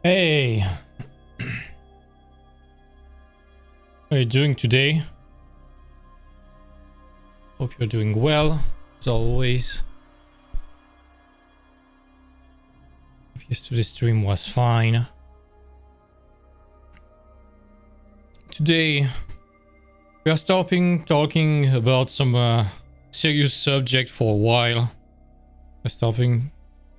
Hey, how are you doing today? Hope you're doing well, as always. Yesterday's stream was fine. Today, we are stopping talking about some serious subject for a while. We're stopping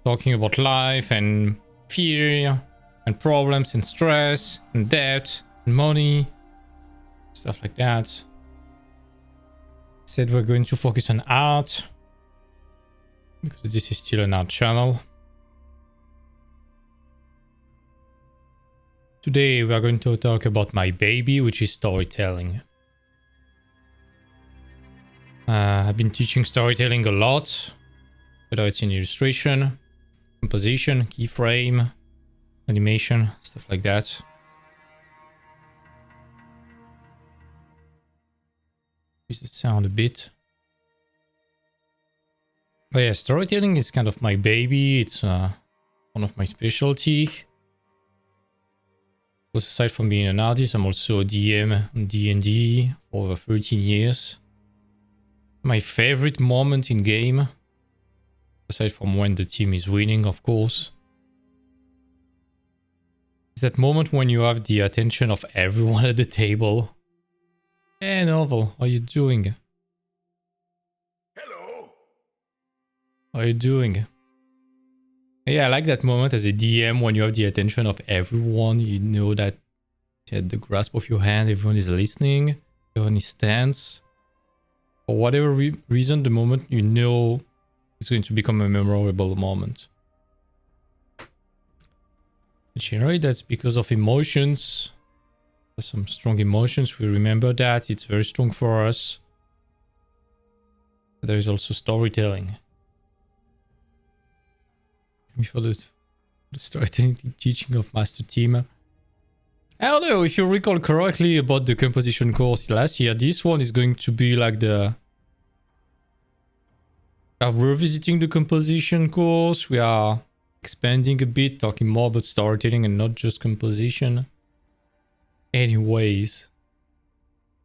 talking about life and fear and problems and stress and debt and money, stuff like that. Said we're going to focus on art because this is still an art channel. Today we are going to talk about my baby, which is storytelling. I've been teaching storytelling a lot, whether it's in illustration, composition, keyframe, animation, stuff like that. Increase the sound a bit. But yeah, storytelling is kind of my baby. It's one of my specialty. Aside from being an artist, I'm also a DM on D&D for over 13 years. My favorite moment in game, aside from when the team is winning, of course, is that moment when you have the attention of everyone at the table. Hey, Novel, how are you doing? Hello. How are you doing? Yeah, I like that moment as a DM when you have the attention of everyone. You know that at the grasp of your hand, everyone is listening, everyone is tense. For whatever reason, the moment you know it's going to become a memorable moment. Generally, that's because of emotions. Some strong emotions. We remember that. It's very strong for us. But there is also storytelling. For the storytelling teaching of Master Team. I don't know if you recall correctly about the composition course last year. This one is going to be like the... We are revisiting the composition course. We are expanding a bit, talking more about storytelling and not just composition. Anyways.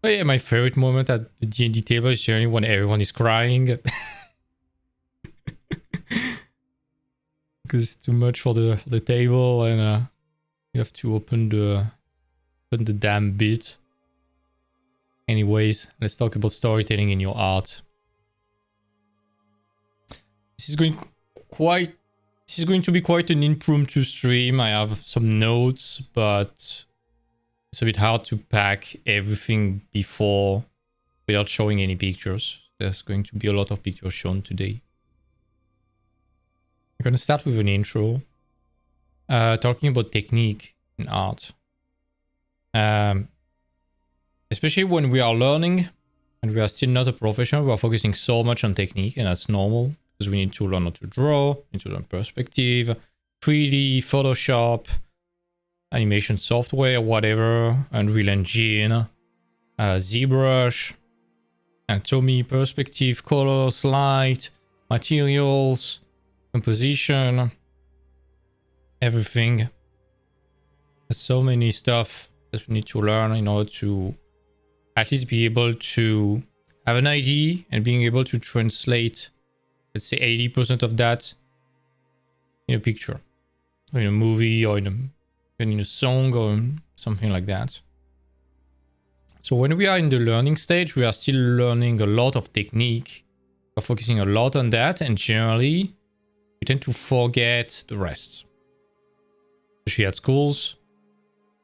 But yeah, my favorite moment at the D&D table is generally when everyone is crying. Because it's too much for the table and you have to open the damn bit. Anyways, let's talk about storytelling in your art. This is going to be quite an impromptu stream. I have some notes, but it's a bit hard to pack everything before without showing any pictures. There's going to be a lot of pictures shown today. I'm going to start with an intro, talking about technique in art. Especially when we are learning and we are still not a professional, we are focusing so much on technique, and that's normal because we need to learn how to draw, need to learn perspective, 3D, Photoshop, animation software, whatever, Unreal Engine, ZBrush, anatomy, perspective, colors, light, materials, composition, everything. There's so many stuff that we need to learn in order to at least be able to have an idea and being able to translate, let's say 80% of that in a picture, or in a movie, or in a song, or something like that. So when we are in the learning stage, we are still learning a lot of technique. We're focusing a lot on that, and generally we tend to forget the rest. Especially at schools.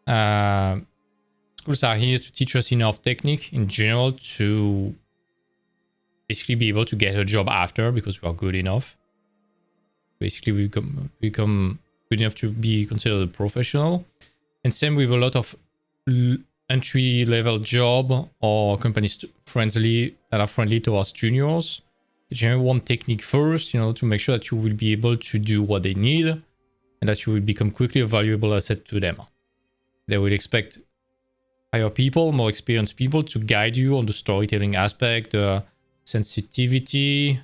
Schools are here to teach us enough technique in general to basically be able to get a job after, because we are good enough. Basically, we become good enough to be considered a professional. And same with a lot of entry-level job or companies that are friendly towards juniors. They generally want technique first, to make sure that you will be able to do what they need and that you will become quickly a valuable asset to them. They will expect higher people, more experienced people to guide you on the storytelling aspect, the sensitivity,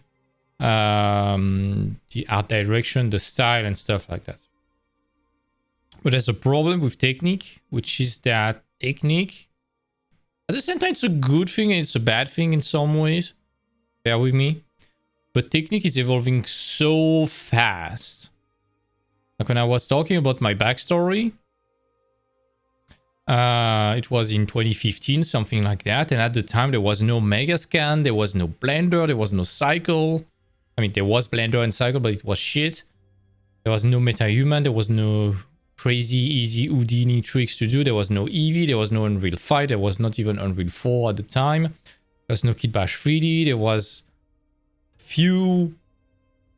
the art direction, the style, and stuff like that. But there's a problem with Technique, which is that Technique, at the same time, it's a good thing and it's a bad thing in some ways. Bear with me. But Technique is evolving so fast. Like when I was talking about my backstory, it was in 2015, something like that. And at the time, there was no Megascan, there was no Blender, there was no Cycle. I mean, there was Blender and Cycle, but it was shit. There was no MetaHuman, there was no crazy easy Houdini tricks to do. There was no Eevee, there was no Unreal 5, there was not even Unreal 4 at the time. There was no Kitbash 3D, there was few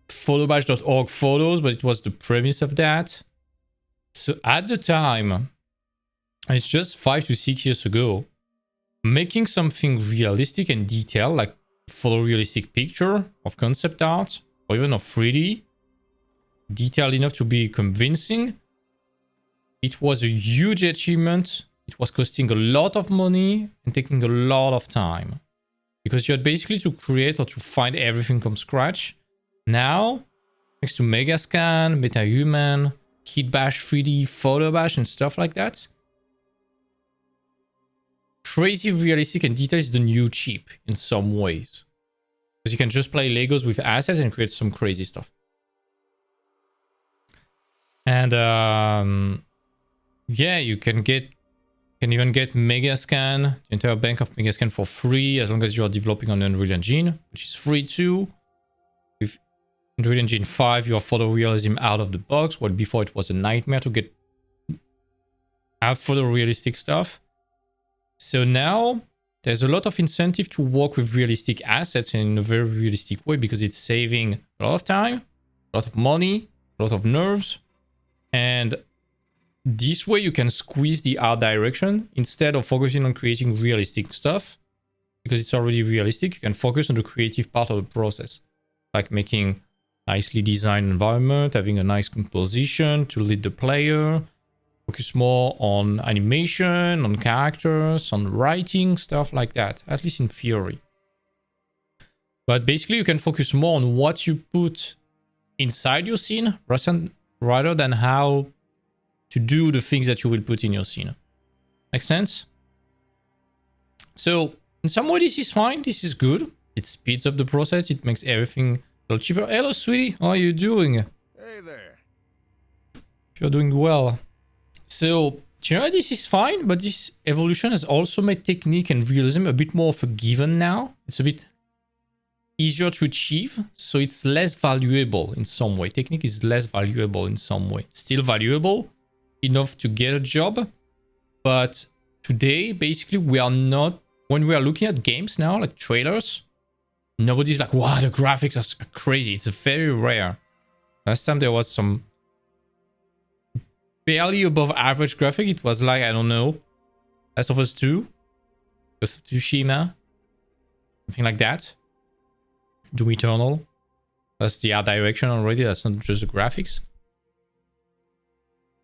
photobash.org photos, but it was the premise of that. So at the time, it's just 5 to 6 years ago, making something realistic and detailed, like photorealistic picture of concept art, or even of 3D, detailed enough to be convincing, it was a huge achievement. It was costing a lot of money and taking a lot of time, because you had basically to create or to find everything from scratch. Now, thanks to Megascan, MetaHuman, Kitbash 3D, Photobash, and stuff like that, crazy realistic and detailed is the new cheap in some ways. Because you can just play Legos with assets and create some crazy stuff. And yeah, you can even get Megascan, the entire bank of Megascan for free, as long as you are developing on Unreal Engine, which is free too. With Unreal Engine 5, you have photorealism out of the box, while before it was a nightmare to get out photorealistic stuff. So now there's a lot of incentive to work with realistic assets in a very realistic way, because it's saving a lot of time, a lot of money, a lot of nerves. And this way you can squeeze the art direction instead of focusing on creating realistic stuff, because it's already realistic. You can focus on the creative part of the process, like making nicely designed environment, having a nice composition to lead the player, focus more on animation, on characters, on writing, stuff like that, at least in theory. But basically you can focus more on what you put inside your scene rather than how to do the things that you will put in your scene. Make sense? So in some way this is fine, this is good. It speeds up the process, it makes everything a little cheaper. Hello sweetie, how are you doing? Hey there. You're doing well. So generally this is fine, but this evolution has also made technique and realism a bit more of a given now. It's a bit easier to achieve, so it's less valuable in some way. Technique is less valuable in some way. It's still valuable enough to get a job, but today basically we are not, when we are looking at games now, like trailers, nobody's like, wow, the graphics are crazy. It's very rare. Last time there was some barely above average graphic. It was like, I don't know, Last of Us 2, Ghost of Tsushima, something like that. Doom Eternal. That's the art direction already. That's not just the graphics.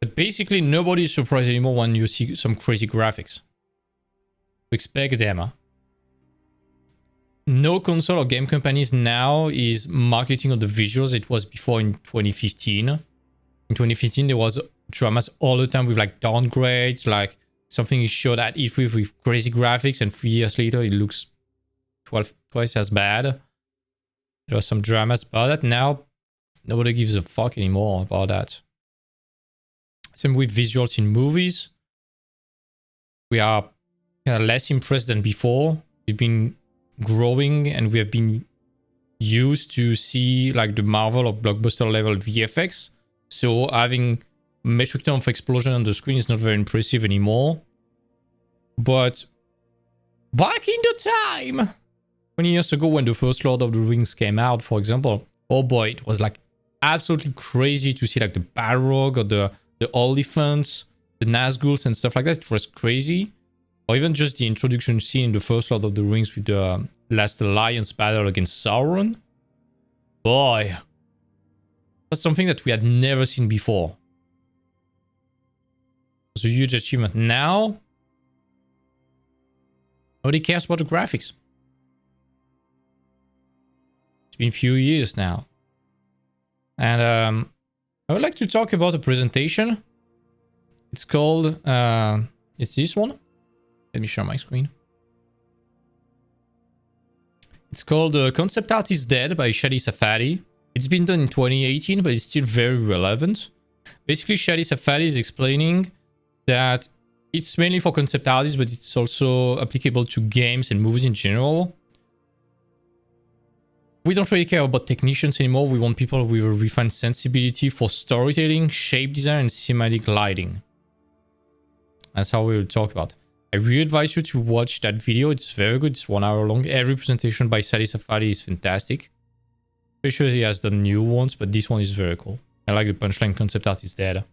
But basically, nobody is surprised anymore when you see some crazy graphics. Expect them. Huh? No console or game companies now is marketing on the visuals it was before in 2015. In 2015, there was dramas all the time with like downgrades, like something is showed at E3 with crazy graphics, and 3 years later it looks twice as bad. There are some dramas about that. Now, nobody gives a fuck anymore about that. Same with visuals in movies. We are kind of less impressed than before. We've been growing and we have been used to see like the Marvel or blockbuster level VFX. So having metric ton of explosion on the screen is not very impressive anymore. But back in the time, 20 years ago when the first Lord of the Rings came out, for example, oh boy, it was like absolutely crazy to see like the Balrog or the elephants, the Nazguls and stuff like that. It was crazy. Or even just the introduction scene in the first Lord of the Rings with the last alliance battle against Sauron. Boy, that's something that we had never seen before. It was a huge achievement. Now, nobody cares about the graphics. It's been a few years now. And I would like to talk about the presentation. It's called, it's this one. Let me share my screen. It's called Concept Art is Dead by Shadi Safari. It's been done in 2018, but it's still very relevant. Basically, Shadi Safari is explaining that it's mainly for concept artists, but it's also applicable to games and movies in general. We don't really care about technicians anymore. We want people with a refined sensibility for storytelling, shape design, and cinematic lighting. That's how we will talk about. I really advise you to watch that video. It's very good. It's 1 hour long. Every presentation by Shadi Safari is fantastic. Pretty sure he has done new ones, but this one is very cool. I like the punchline. Concept art is dead.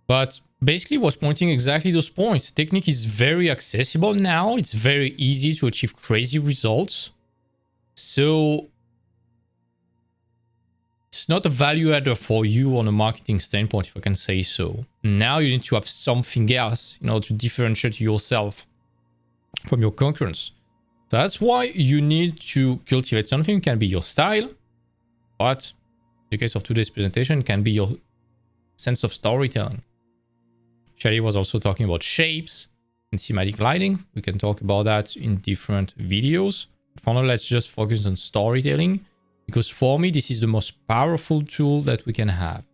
But basically was pointing exactly those points. Technique is very accessible now. It's very easy to achieve crazy results. So it's not a value adder for you on a marketing standpoint, if I can say so. Now you need to have something else in order to differentiate yourself from your concurrents. So that's why you need to cultivate something. It can be your style, but in the case of today's presentation, it can be your sense of storytelling. Shadi was also talking about shapes and cinematic lighting. We can talk about that in different videos. For now, let's just focus on storytelling, because for me, this is the most powerful tool that we can have.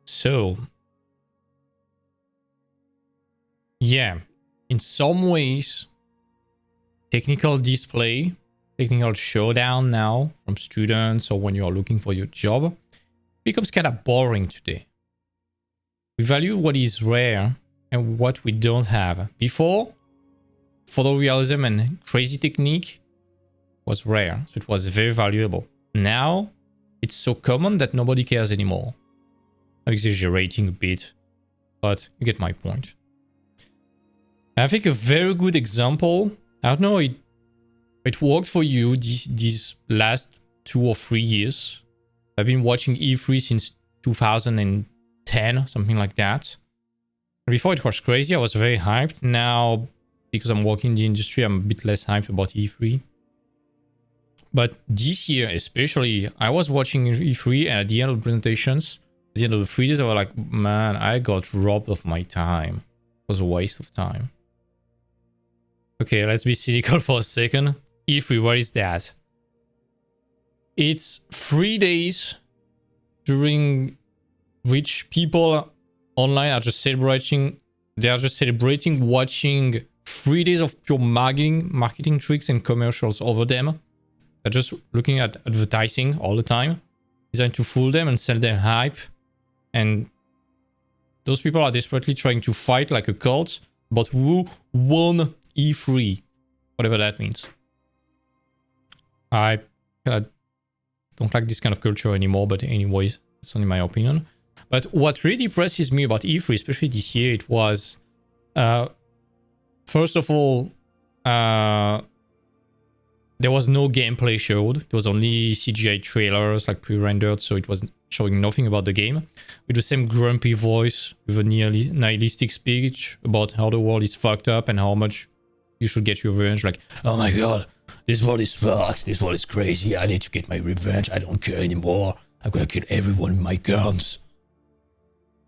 So, yeah, in some ways, technical display, technical showdown now from students or when you are looking for your job becomes kind of boring today. We value what is rare and what we don't have. Before, photorealism and crazy technique was rare, so it was very valuable. Now, it's so common that nobody cares anymore. I'm exaggerating a bit, but you get my point. I think a very good example, I don't know, it worked for you these last 2 or 3 years. I've been watching E3 since 2010, something like that. Before it was crazy, I was very hyped. Now, because I'm working in the industry, I'm a bit less hyped about E3. But this year especially, I was watching E3 and at the end of the presentations, at the end of the 3 days, I was like, man, I got robbed of my time. It was a waste of time. Okay, let's be cynical for a second. E3, what is that? It's 3 days during which people online are just celebrating. They are just celebrating watching 3 days of pure marketing tricks and commercials over them. They're just looking at advertising all the time, designed to fool them and sell their hype. And those people are desperately trying to fight like a cult, but who won E3? Whatever that means. I kind of don't like this kind of culture anymore, but anyways, it's only my opinion. But what really impresses me about E3, especially this year, it was, first of all, there was no gameplay showed. It was only CGI trailers, like pre-rendered, so it was showing nothing about the game. With the same grumpy voice, with a nearly nihilistic speech about how the world is fucked up and how much you should get your revenge. Like, oh my god, this world is fucked, this world is crazy, I need to get my revenge, I don't care anymore, I'm gonna kill everyone with my guns.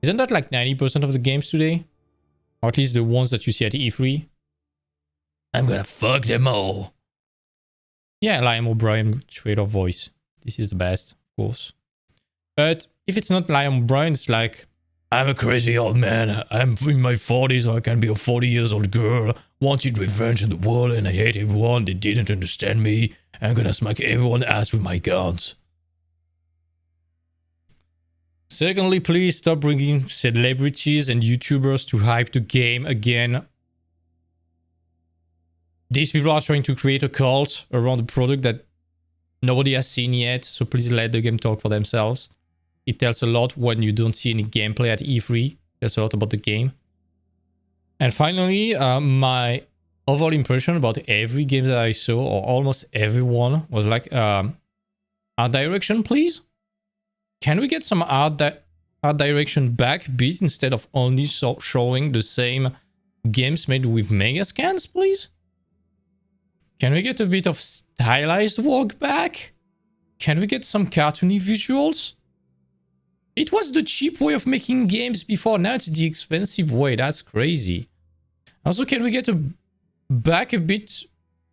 Isn't that like 90% of the games today? Or at least the ones that you see at E3? I'm gonna fuck them all. Yeah, Liam O'Brien trailer voice. This is the best, of course. But if it's not Liam O'Brien, it's like, I'm a crazy old man, I'm in my 40s, or I can be a 40 years old girl, wanted revenge in the world, and I hate everyone, they didn't understand me, I'm gonna smack everyone's ass with my guns. Secondly, please stop bringing celebrities and YouTubers to hype the game again. These people are trying to create a cult around a product that nobody has seen yet, so please let the game talk for themselves. It tells a lot when you don't see any gameplay at E3. It tells a lot about the game. And finally, my overall impression about every game that I saw, or almost everyone, was like, art direction, please? Can we get some art direction back bit instead of only showing the same games made with mega scans, please? Can we get a bit of stylized work back? Can we get some cartoony visuals? It was the cheap way of making games before. Now it's the expensive way. That's crazy. Also, can we get back a bit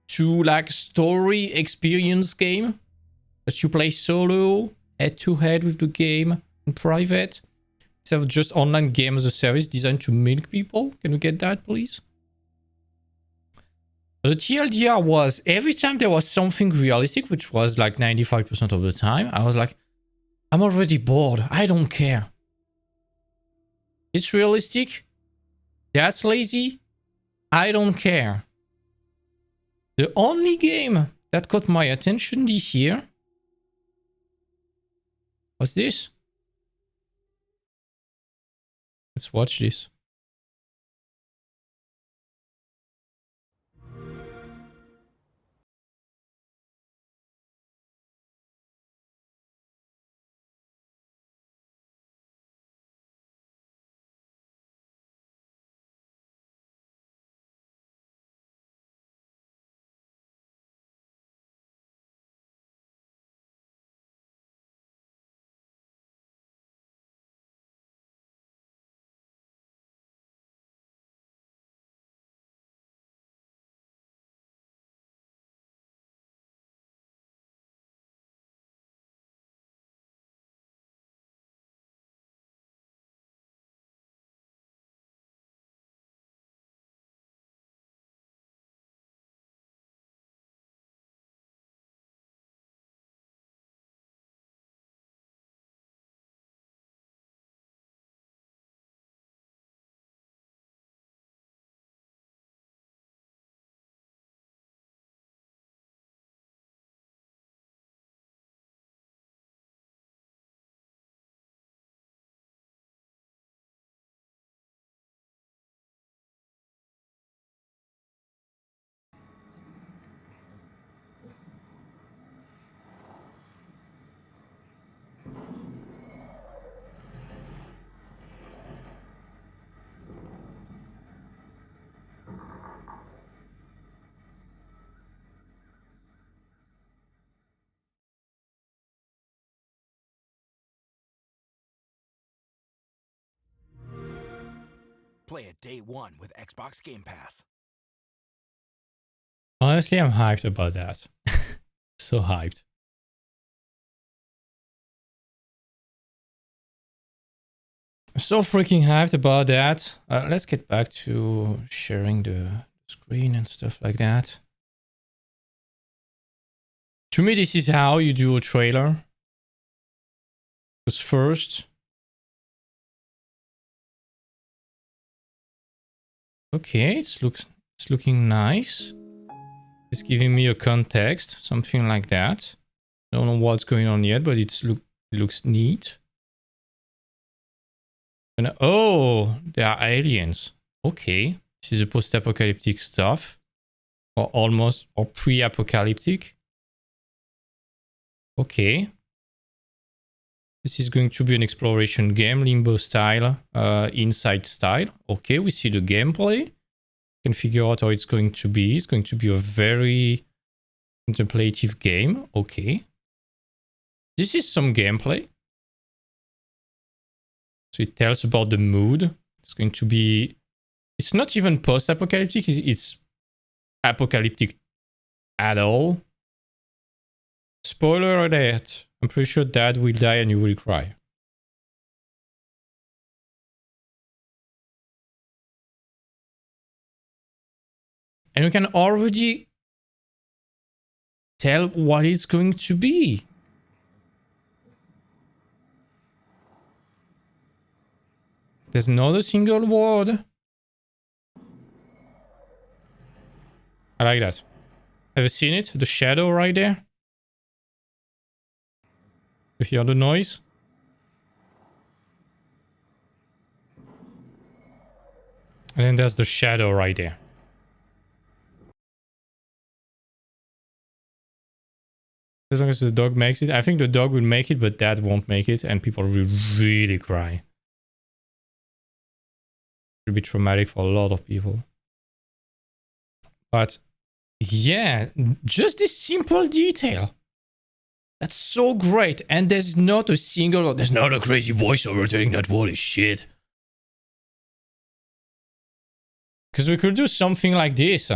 to like story experience game that you play solo, head to head with the game in private, instead of just online game as a service designed to milk people? Can we get that, please? The TLDR was every time there was something realistic, which was like 95% of the time, I was like, I'm already bored. I don't care. It's realistic. That's lazy. I don't care. The only game that caught my attention this year was this. Let's watch this. Play it day one with Xbox Game Pass. Honestly, I'm hyped about that. So hyped. I'm so freaking hyped about that. Let's get back to sharing the screen and stuff like that. To me, this is how you do a trailer. Because first... Okay, it's looking nice. It's giving me a context, something like that. Don't know what's going on yet, but it looks neat. And oh, there are aliens. Okay, this is a post-apocalyptic stuff, or almost, or pre-apocalyptic. Okay, this is going to be an exploration game, Limbo style, Inside style. Okay, we see the gameplay. Can figure out how it's going to be. It's going to be a very contemplative game. Okay. This is some gameplay. So it tells about the mood. It's going to be... It's not even post-apocalyptic. It's apocalyptic at all. Spoiler alert. I'm pretty sure Dad will die and you will cry. And we can already tell what it's going to be. There's not a single word. I like that. Have you seen it? The shadow right there? You hear the noise? And then there's the shadow right there. As long as the dog makes it. I think the dog will make it, but Dad won't make it. And people will really cry. It'll be traumatic for a lot of people. But Yeah, just this simple detail. That's so great. And there's not a crazy voiceover telling that wall is shit. Because we could do something like this.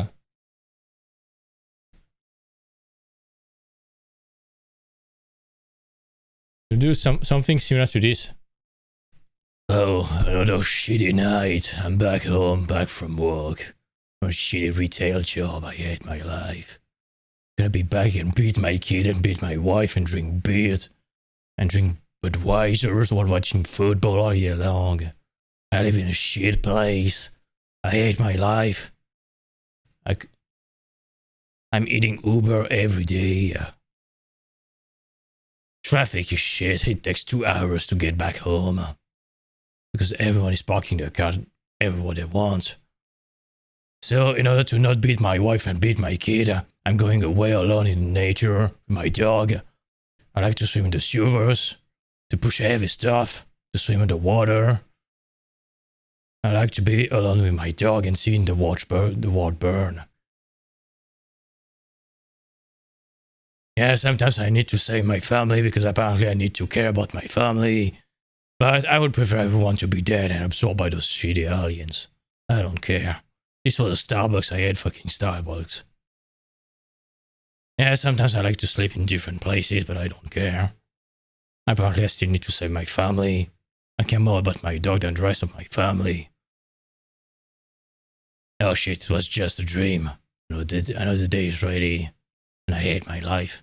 We'll do something similar to this. Oh, another shitty night. I'm back home, back from work. A shitty retail job. I hate my life. Gonna be back and beat my kid and beat my wife and drink beer and drink Budweisers while watching football all year long. I live in a shit place. I hate my life. I'm eating Uber every day. Traffic is shit. It takes 2 hours to get back home. Because everyone is parking their car everywhere they want. So, in order to not beat my wife and beat my kid, I'm going away alone in nature with my dog. I like to swim in the sewers, to push heavy stuff, to swim in the water. I like to be alone with my dog and seeing the world burn. Yeah, sometimes I need to save my family because apparently I need to care about my family. But I would prefer everyone to be dead and absorbed by those shitty aliens. I don't care. This was a Starbucks, I hate fucking Starbucks. Yeah, sometimes I like to sleep in different places, but I don't care. Apparently I still need to save my family. I care more about my dog than the rest of my family. Oh shit, it was just a dream. I know the day is ready, and I hate my life.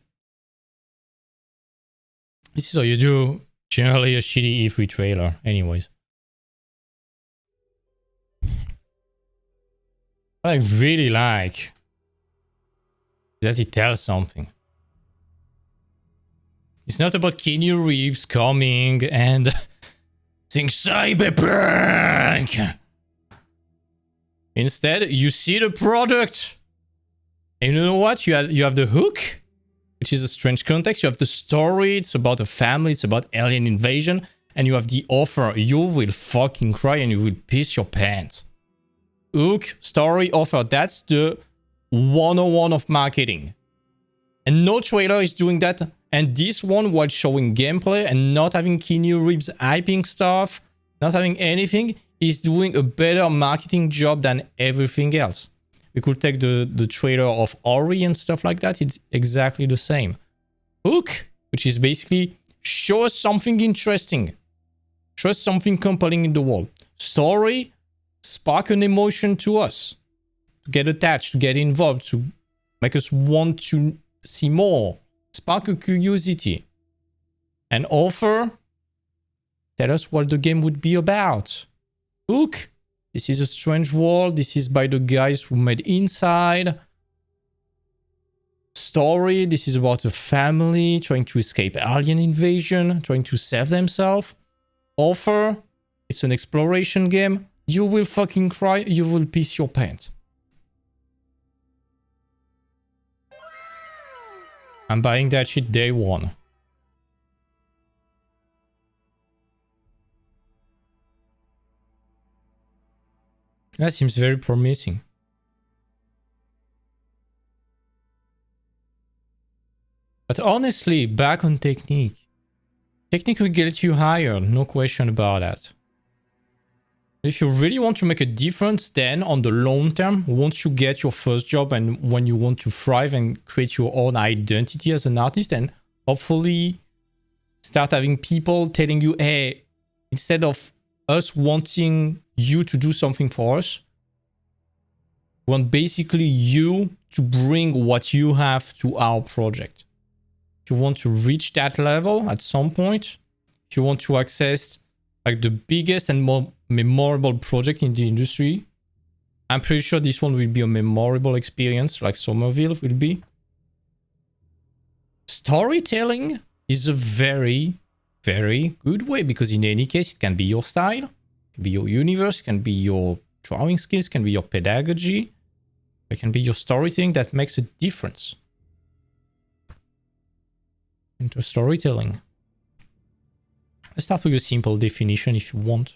This is how you do generally a shitty E3 trailer, anyways. What I really like is that it tells something. It's not about Keanu Reeves coming and saying cyberpunk. Instead, you see the product. And you know what? You have the hook, which is a strange context. You have the story. It's about a family. It's about alien invasion. And you have the offer. You will fucking cry and you will piss your pants. Hook, story, offer. That's the 101 of marketing. And no trailer is doing that. And this one, while showing gameplay and not having Keanu Reeves hyping stuff, not having anything, is doing a better marketing job than everything else. We could take the trailer of Ori and stuff like that. It's exactly the same. Hook, which is basically show us something interesting. Show us something compelling in the world. Story, spark an emotion to us. To get attached, to get involved, to make us want to see more. Spark a curiosity. And offer, tell us what the game would be about. Hook, this is a strange world. This is by the guys who made Inside. Story, this is about a family trying to escape alien invasion, trying to save themselves. Offer, it's an exploration game. You will fucking cry. You will piss your pants. I'm buying that shit day one. That seems very promising. But honestly, back on technique. Technique will get you higher, no question about that. If you really want to make a difference, then on the long term, once you get your first job and when you want to thrive and create your own identity as an artist, and hopefully start having people telling you, hey, instead of us wanting you to do something for us, we want basically you to bring what you have to our project. If you want to reach that level at some point, if you want to access like the biggest and more memorable project in the industry, I'm pretty sure this one will be a memorable experience like Somerville will be. Storytelling is a very, very good way because in any case, it can be your style, it can be your universe, it can be your drawing skills, it can be your pedagogy, it can be your storytelling that makes a difference. Into storytelling. Let's start with a simple definition if you want.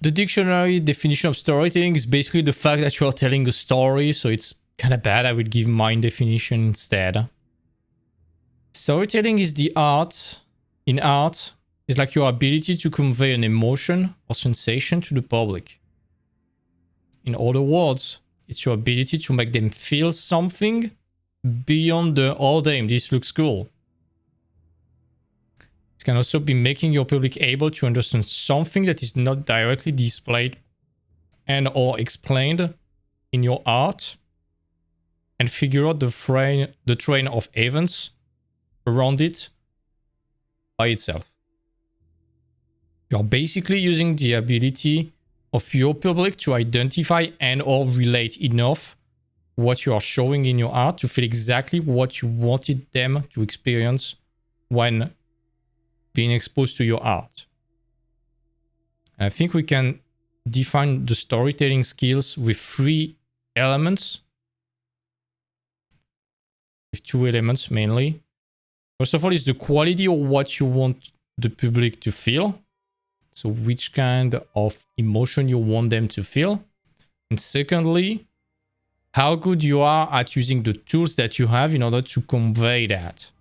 the dictionary definition of storytelling is basically the fact that you are telling a story, so it's kind of bad. I would give mine definition instead. Storytelling is the art. In art, is like your ability to convey an emotion or sensation to the public. In other words, it's your ability to make them feel something beyond the, oh damn, this looks cool. It can also be making your public able to understand something that is not directly displayed and or explained in your art, and figure out the train of events around it by itself. You're basically using the ability of your public to identify and or relate enough what you are showing in your art to feel exactly what you wanted them to experience when being exposed to your art. And I think we can define the storytelling skills with 3 elements. With 2 elements mainly. First of all is the quality of what you want the public to feel. So which kind of emotion you want them to feel. And secondly, how good you are at using the tools that you have in order to convey that.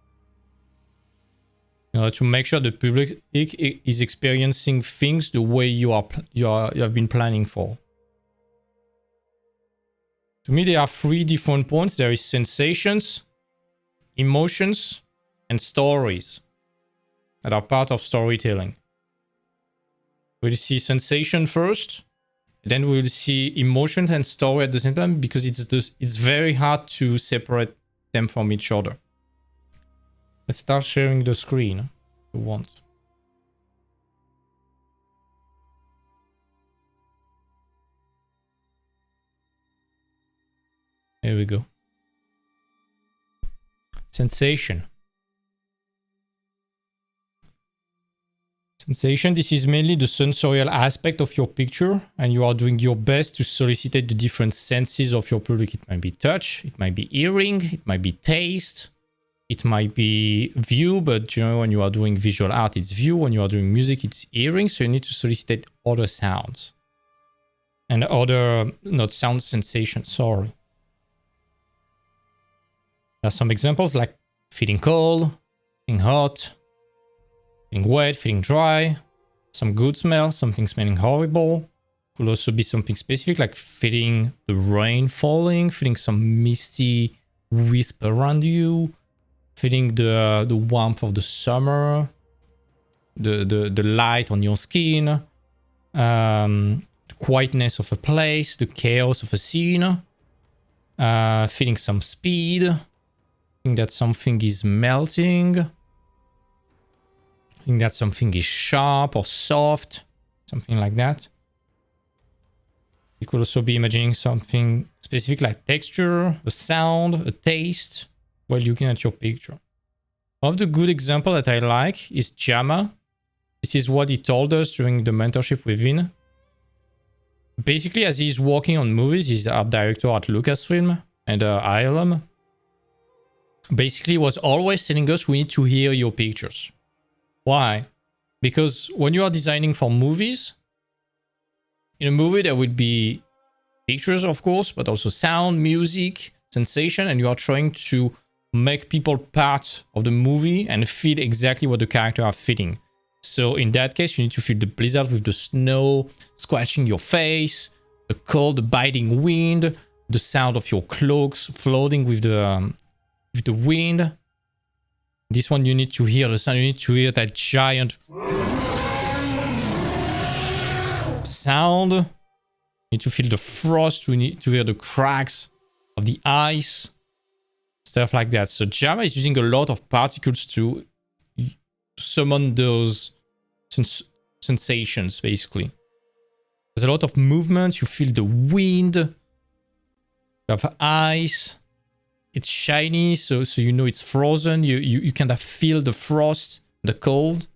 In order to make sure the public is experiencing things the way you have been planning for. To me, there are 3 different points. There is sensations, emotions, and stories that are part of storytelling. We'll see sensation first, then we'll see emotions and story at the same time, because it's very hard to separate them from each other. Let's start sharing the screen if you want. Here we go. Sensation. Sensation, this is mainly the sensorial aspect of your picture, and you are doing your best to solicit the different senses of your public. It might be touch, it might be hearing, it might be taste, it might be view, but you know, when you are doing visual art, it's view. When you are doing music, it's hearing, so you need to solicit other sounds. And other, not sound, sensations, sorry. There are some examples like feeling cold, feeling hot, feeling wet, feeling dry, some good smell, something smelling horrible. Could also be something specific like feeling the rain falling, feeling some misty wisp around you, feeling the warmth of the summer, the light on your skin, the quietness of a place, the chaos of a scene, feeling some speed, feeling that something is melting, that something is sharp or soft, something like that. You could also be imagining something specific like texture, a sound, a taste while looking at your picture. One of the good examples that I like is Jama. This is what he told us during the mentorship with Vin. Basically, as he's working on movies, he's art director at Lucasfilm and ILM. Basically, he was always telling us we need to hear your pictures. Why? Because when you are designing for movies, in a movie there would be pictures, of course, but also sound, music, sensation, and you are trying to make people part of the movie and feel exactly what the character are feeling. So in that case, you need to feel the blizzard with the snow scratching your face, the cold, the biting wind, the sound of your cloaks floating with the wind. This one you need to hear the sound. You need to hear that giant sound. You need to feel the frost. You need to hear the cracks of the ice. Stuff like that. So Jama is using a lot of particles to summon those sensations, basically. There's a lot of movement. You feel the wind. You have ice. It's shiny, so you know it's frozen. You kind of feel the frost, the cold.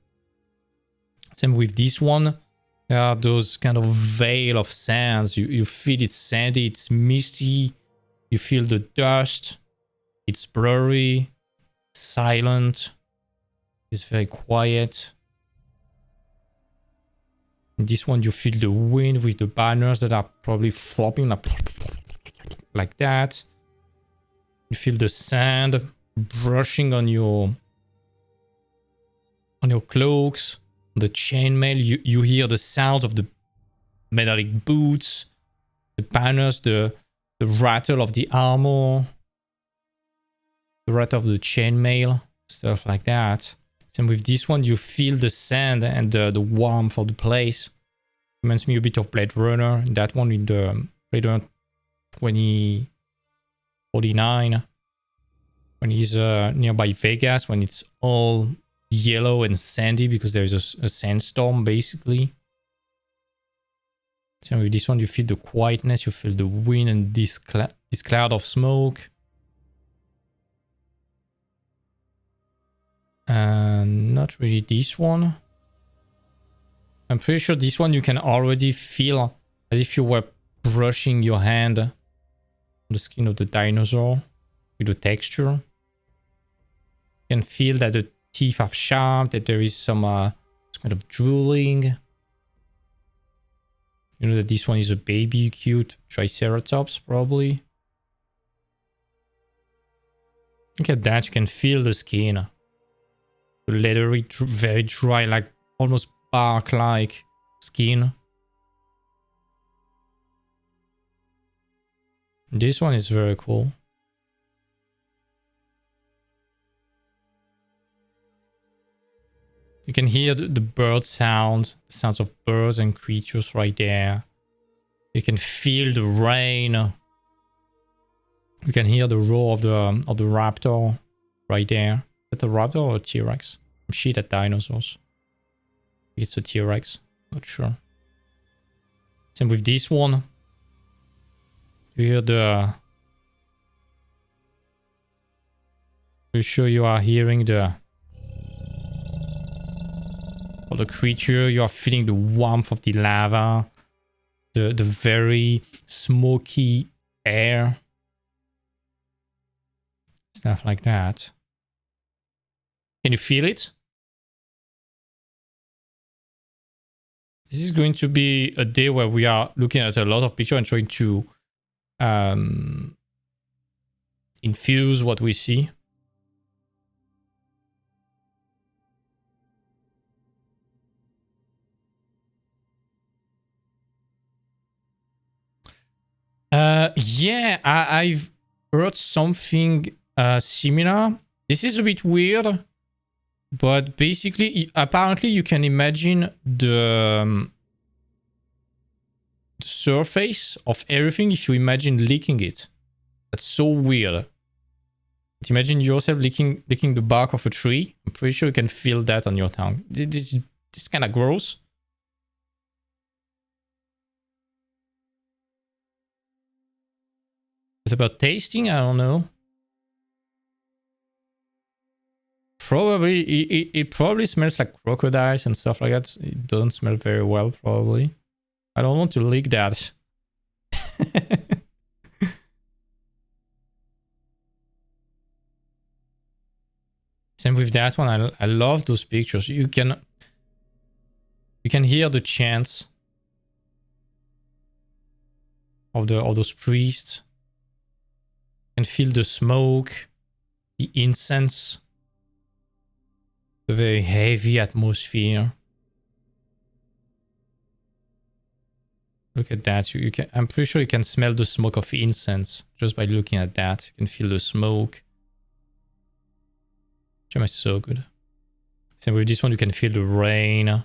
Same with this one. There are those kind of veil of sands. You feel it's sandy, it's misty. You feel the dust. It's blurry, it's silent. It's very quiet. In this one, you feel the wind with the banners that are probably flopping like that. You feel the sand brushing on your cloaks, the chainmail. You hear the sound of the metallic boots, the banners, the rattle of the armor, the rattle of the chainmail, stuff like that. And with this one, you feel the sand and the warmth of the place. Reminds me a bit of Blade Runner. That one in the Blade Runner 2049. When he's nearby Vegas, when it's all yellow and sandy because there's a sandstorm, basically. So with this one, you feel the quietness, you feel the wind and this cloud of smoke. And not really this one. I'm pretty sure this one you can already feel as if you were brushing your hand on the skin of the dinosaur with the texture. You can feel that the teeth are sharp, that there is some kind of drooling. You know that this one is a baby cute Triceratops, probably. Look at that, you can feel the skin. The leathery, very dry, like almost bark-like skin. This one is very cool. You can hear the bird sound, the sounds of birds and creatures right there. You can feel the rain. You can hear the roar of the raptor right there. Is that a raptor or a T-Rex? I'm shit at dinosaurs. I think it's a T-Rex. Not sure. Same with this one. You hear the... Pretty sure you are hearing the... Of the creature. You are feeling the warmth of the lava. The very smoky air. Stuff like that. Can you feel it? This is going to be a day where we are looking at a lot of pictures and trying to infuse what we see. Yeah, I've heard something similar. This is a bit weird, but basically, apparently you can imagine the surface of everything if you imagine licking it. That's so weird. But imagine yourself licking the bark of a tree. I'm pretty sure you can feel that on your tongue. This is kind of gross. What about tasting? I don't know. Probably, it probably smells like crocodiles and stuff like that. It doesn't smell very well, probably. I don't want to lick that. Same with that one. I love those pictures. You can hear the chants of those priests. You can feel the smoke, the incense, the very heavy atmosphere. Look at that. You can. I'm pretty sure you can smell the smoke of incense just by looking at that. You can feel the smoke. Gem is so good. Same with this one, you can feel the rain.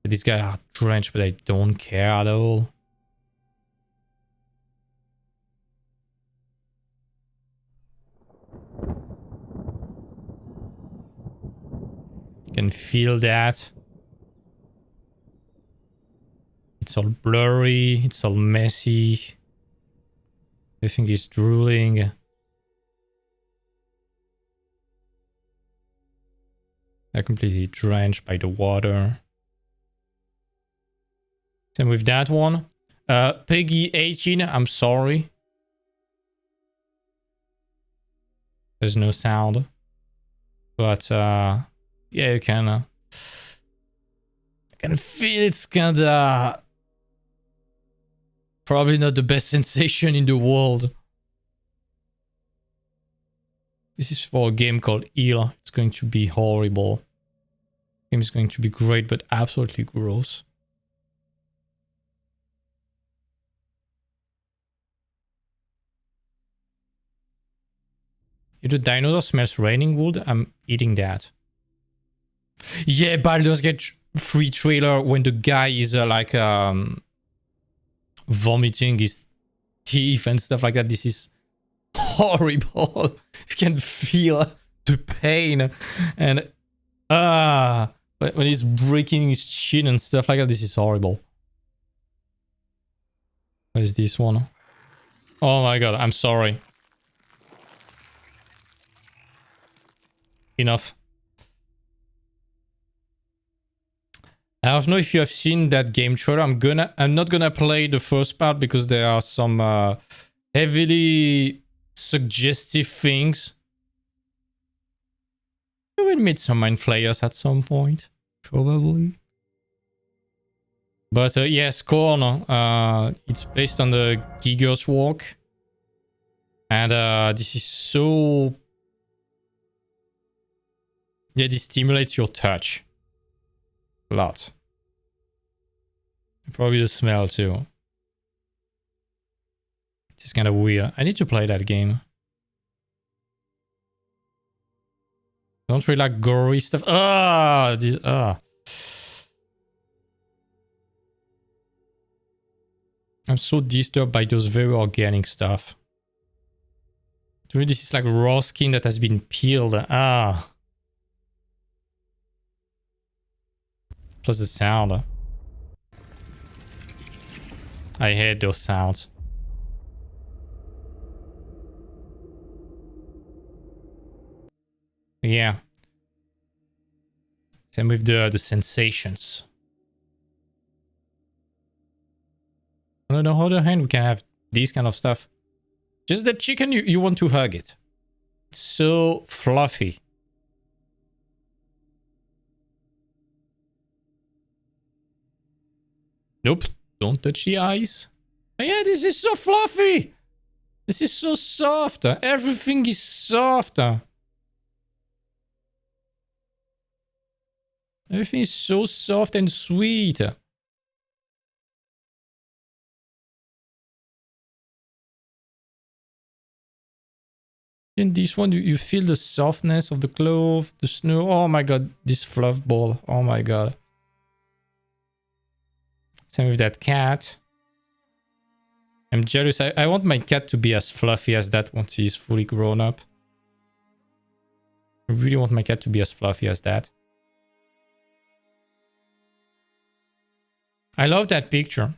These guys are drenched, but I don't care at all. You can feel that. It's all blurry. It's all messy. Everything is drooling. They're completely drenched by the water. Same with that one. Peggy 18, I'm sorry. There's no sound. But yeah, you can can feel it's kinda probably not the best sensation in the world. This is for a game called Eel. It's going to be horrible. The game is going to be great, but absolutely gross. If the dinosaur smells raining wood, I'm eating that. Yeah, Baldur's Gate 3 trailer when the guy is vomiting his teeth and stuff like that. This is horrible. You can feel the pain and when he's breaking his chin and stuff like that. This is horrible. What is this one? Oh my god, I'm sorry. Enough. I don't know if you have seen that game trailer. I'm not gonna play the first part because there are some heavily suggestive things. You will meet some mind flayers at some point, probably. But yes, Korn. It's based on the Giger's work, and this is so. Yeah, this stimulates your touch a lot. Probably the smell too. It's kind of weird. I need to play that game. Don't really like gory stuff. I'm so disturbed by those very organic stuff. To me, this is like raw skin that has been peeled. Plus the sound. I hate those sounds. Yeah. Same with the sensations. On the other hand, we can have these kind of stuff. Just the chicken, you want to hug it. It's so fluffy. Nope, don't touch the eyes. Oh yeah, this is so fluffy. This is so soft. Everything is soft. Everything is so soft and sweet. In this one, you feel the softness of the cloth, the snow. Oh my god, this fluff ball. Oh my god. Same with that cat. I'm jealous. I want my cat to be as fluffy as that once he's fully grown up. I really want my cat to be as fluffy as that. I love that picture.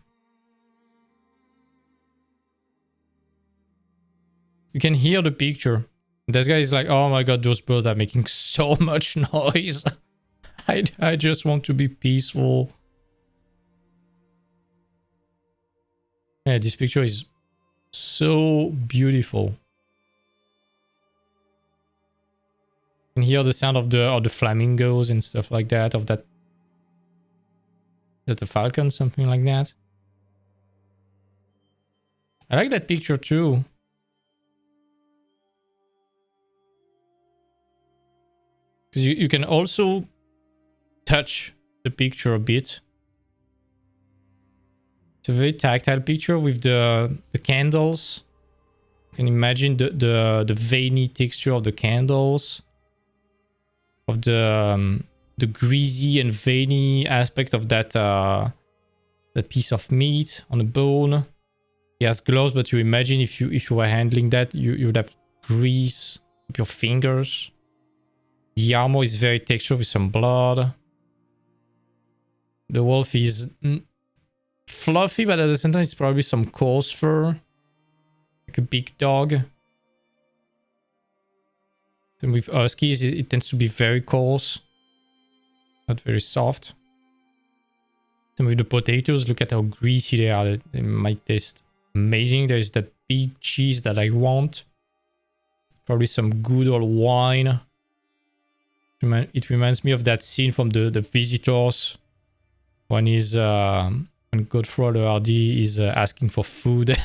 You can hear the picture. This guy is like, oh my god, those birds are making so much noise. I just want to be peaceful. Yeah, this picture is so beautiful. You can hear the sound of the flamingos and stuff like that, of that the falcon, something like that. I like that picture too. Because you can also touch the picture a bit. It's a very tactile picture with the candles. You can imagine the veiny texture of the candles. Of the greasy and veiny aspect of that piece of meat on a bone. He has gloves, but you imagine if you were handling that, you would have grease up your fingers. The armor is very textured with some blood. The wolf is fluffy, but at the same time it's probably some coarse fur. Like a big dog. Then with huskies, it tends to be very coarse. Not very soft. Then with the potatoes, look at how greasy they are. They might taste amazing. There's that big cheese that I want. Probably some good old wine. It reminds me of that scene from the Visitors. One is when Godfrey RD is asking for food.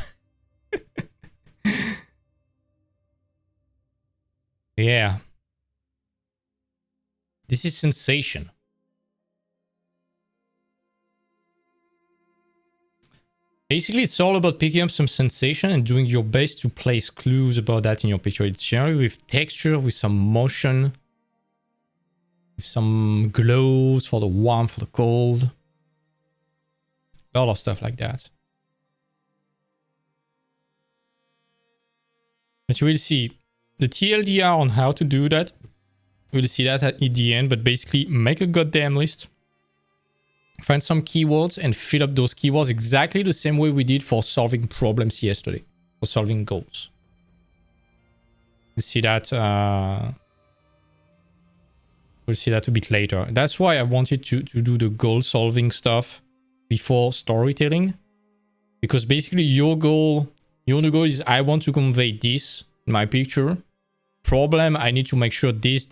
Yeah. This is sensation. Basically, it's all about picking up some sensation and doing your best to place clues about that in your picture. It's generally with texture, with some motion, with some glows for the warmth, for the cold. A lot of stuff like that. But you will see the TLDR on how to do that. We'll see that at the end, but basically make a goddamn list. Find some keywords and fill up those keywords exactly the same way we did for solving problems yesterday, for solving goals. We'll see that. We'll see that a bit later. That's why I wanted to do the goal solving stuff before storytelling, because basically your goal is I want to convey this in my picture. Problem, I need to make sure this,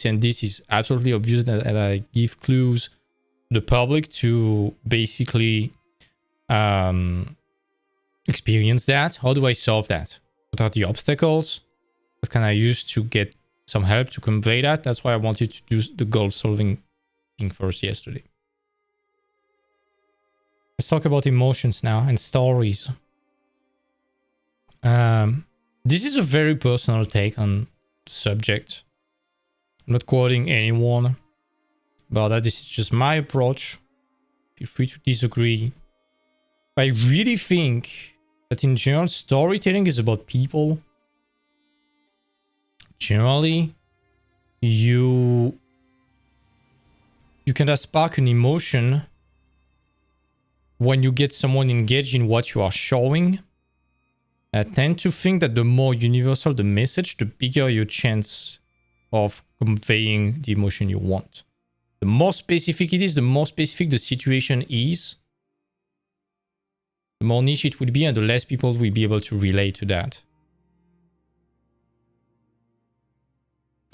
and this is absolutely obvious, that I give clues to the public to basically experience that. How do I solve that? What are the obstacles? What can I use to get some help to convey that? That's why I wanted to do the goal solving thing first yesterday. Let's talk about emotions now and stories. This is a very personal take on the subject. I'm not quoting anyone about that. This is just my approach. Feel free to disagree. I really think that in general, storytelling is about people. Generally, you can spark an emotion when you get someone engaged in what you are showing. I tend to think that the more universal the message, the bigger your chance of conveying the emotion you want. The more specific it is, the more specific the situation is, the more niche it will be, and the less people will be able to relate to that.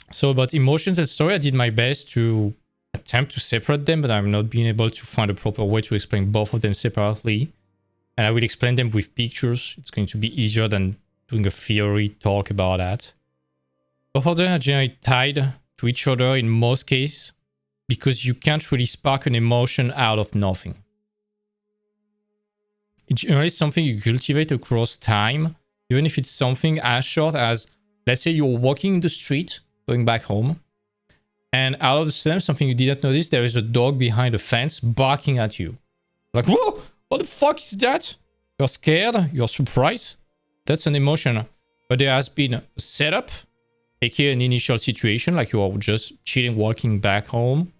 So about emotions and story, I did my best to attempt to separate them, but I'm not being able to find a proper way to explain both of them separately. And I will explain them with pictures. It's going to be easier than doing a theory talk about that. Both of them are generally tied to each other in most cases, because you can't really spark an emotion out of nothing. It's generally something you cultivate across time, even if it's something as short as, let's say you're walking in the street, going back home, and out of the sudden, something you didn't notice, there is a dog behind a fence barking at you. Like, whoa! What the fuck is that? You're scared, you're surprised. That's an emotion. But there has been a setup, aka an initial situation, like you are just chilling, walking back home.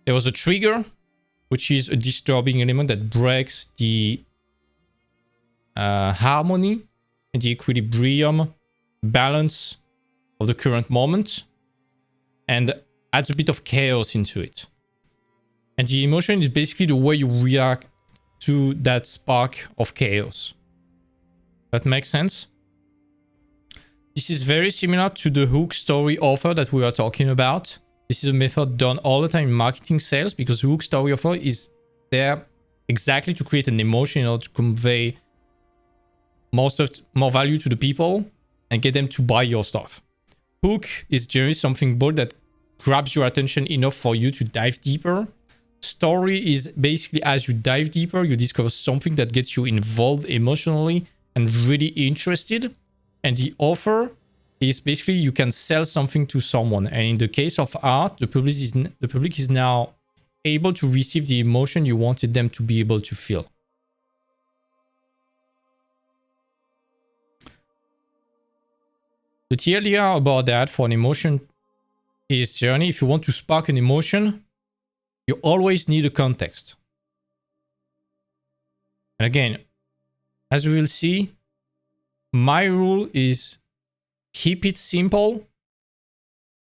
There was a trigger, which is a disturbing element that breaks the harmony and the equilibrium balance of the current moment and adds a bit of chaos into it. And the emotion is basically the way you react to that spark of chaos. That makes sense? This is very similar to the hook story offer that we are talking about. This is a method done all the time in marketing sales, because the hook story offer is there exactly to create an emotion in order to convey more value to the people and get them to buy your stuff. Hook is generally something bold that grabs your attention enough for you to dive deeper. Story is basically, as you dive deeper, you discover something that gets you involved emotionally and really interested. And the offer is basically you can sell something to someone. And in the case of art, the public is now able to receive the emotion you wanted them to be able to feel. The TLDR about that for an emotion is generally, if you want to spark an emotion, you always need a context. And again, as we will see, my rule is keep it simple.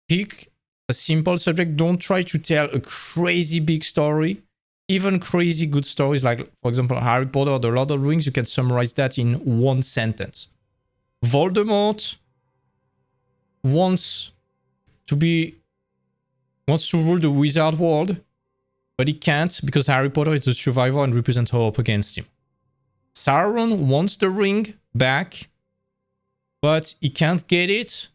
Pick a simple subject. Don't try to tell a crazy big story. Even crazy good stories like, for example, Harry Potter or The Lord of the Rings, you can summarize that in one sentence. Voldemort wants to rule the wizard world. but he can't because Harry Potter is the survivor and represents hope against him. Sauron wants the ring back, but he can't get it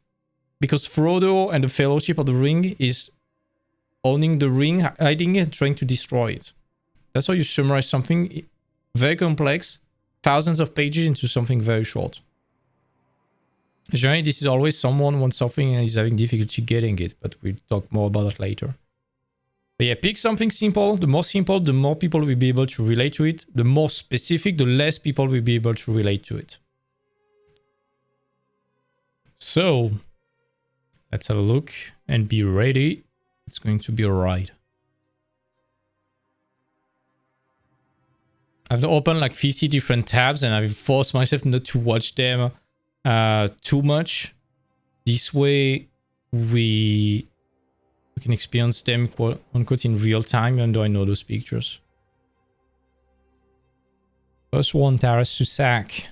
because Frodo and the Fellowship of the Ring is owning the ring, hiding it, trying to destroy it. That's how you summarize something very complex, thousands of pages into something very short. Generally, this is always someone wants something and is having difficulty getting it, but we'll talk more about that later. But yeah, pick something simple. The more simple, the more people will be able to relate to it. The more specific, the less people will be able to relate to it. So, let's have a look and be ready. It's going to be a ride. I've opened like 50 different tabs and I've forced myself not to watch them too much. This way we can experience them quote unquote in real time, even though I know those pictures. First one, Taras Susak.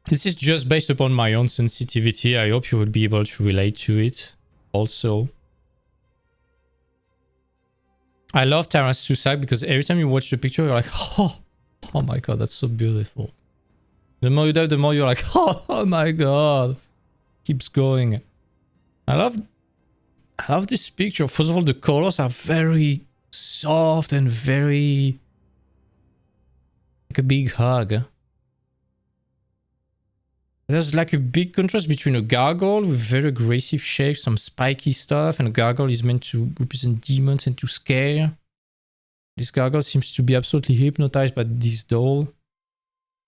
This is just based upon my own sensitivity. I hope you will be able to relate to it also. I love Taras Susak because every time you watch the picture, you're like, oh my god, that's so beautiful. The more you dive, the more you're like, oh my god. Keeps going. I love this picture. First of all, the colors are very soft and very like a big hug. There's like a big contrast between a gargoyle with very aggressive shapes, some spiky stuff, and a gargoyle is meant to represent demons and to scare. This gargoyle seems to be absolutely hypnotized by this doll.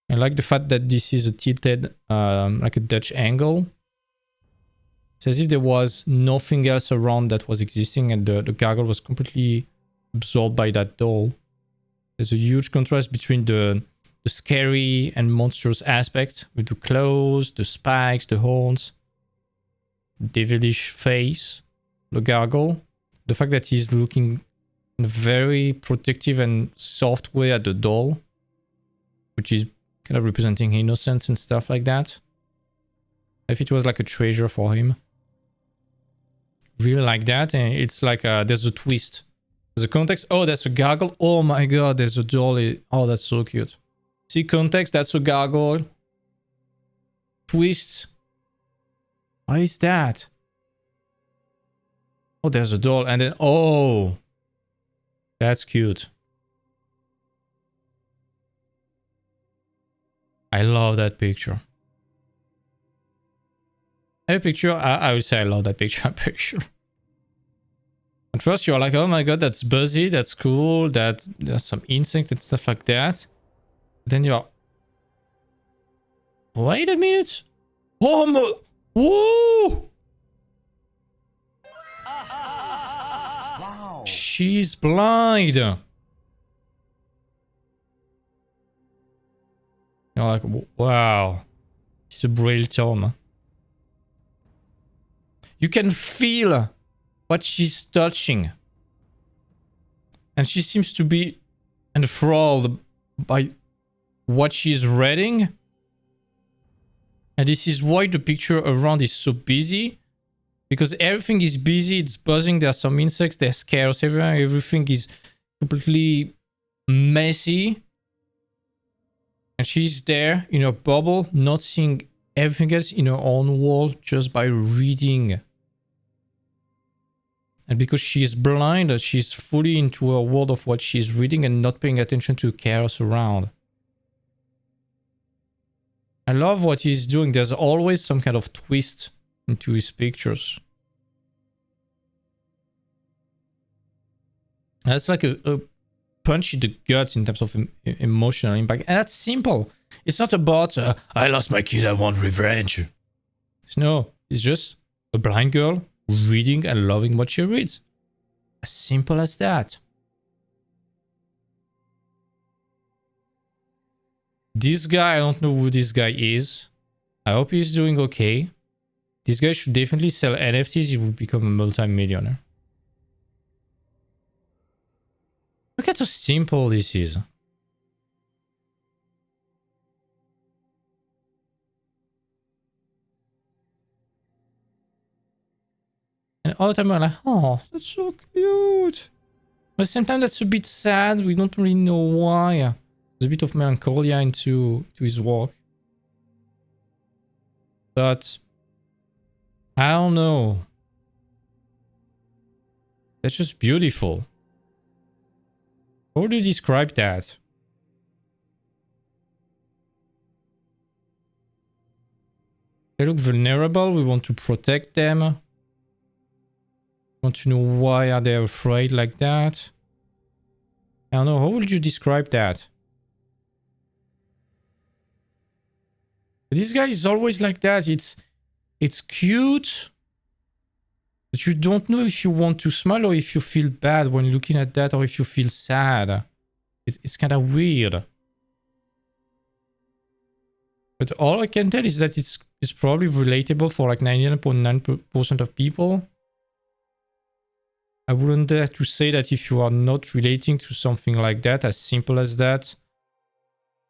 I like the fact that this is a tilted, like a Dutch angle. It's as if there was nothing else around that was existing and the gargoyle was completely absorbed by that doll. There's a huge contrast between the scary and monstrous aspect with the claws, the spikes, the horns, devilish face, the gargoyle. The fact that he's looking in a very protective and soft way at the doll, which is kind of representing innocence and stuff like that. If it was like a treasure for him. Really like that. And it's like there's a twist. There's a context. Oh, that's a gargoyle. Oh my god, there's a doll. Oh, that's so cute. See context, that's a gargoyle. Twist. What is that? Oh, there's a doll. And then, oh. That's cute. I love that picture. Every picture, I would say I love that picture. I'm pretty sure. At first you're like, oh my god, that's buzzy, that's cool, that there's some insect and stuff like that. Then you're... Wait a minute. Oh my... Whoa! Wow. She's blind. You're like, wow. It's a braille tome. You can feel what she's touching. And she seems to be enthralled by what she's reading. And this is why the picture around is so busy. Because everything is busy, it's buzzing, there are some insects, there's chaos everywhere, everything is completely messy. And she's there in her bubble, not seeing everything else in her own world just by reading. And because she's blind, she's fully into her world of what she's reading and not paying attention to chaos around. I love what he's doing. There's always some kind of twist into his pictures. That's like a punch in the guts in terms of emotional impact. And that's simple. It's not about, I lost my kid, I want revenge. No, it's just a blind girl reading and loving what she reads. As simple as that. This guy, I don't know who this guy is. I hope he's doing okay. This guy should definitely sell NFTs. He will become a multi-millionaire. Look at how simple this is. And all the time I'm like, oh, that's so cute. But at the same time, that's a bit sad. We don't really know why. There's a bit of melancholia into his work. But I don't know. That's just beautiful. How would you describe that? They look vulnerable. We want to protect them. We want to know why are they afraid like that. I don't know. How would you describe that? This guy is always like that. It's cute. But you don't know if you want to smile or if you feel bad when looking at that or if you feel sad. It's kind of weird. But all I can tell is that it's probably relatable for like 99.9% of people. I wouldn't dare to say that if you are not relating to something like that, as simple as that,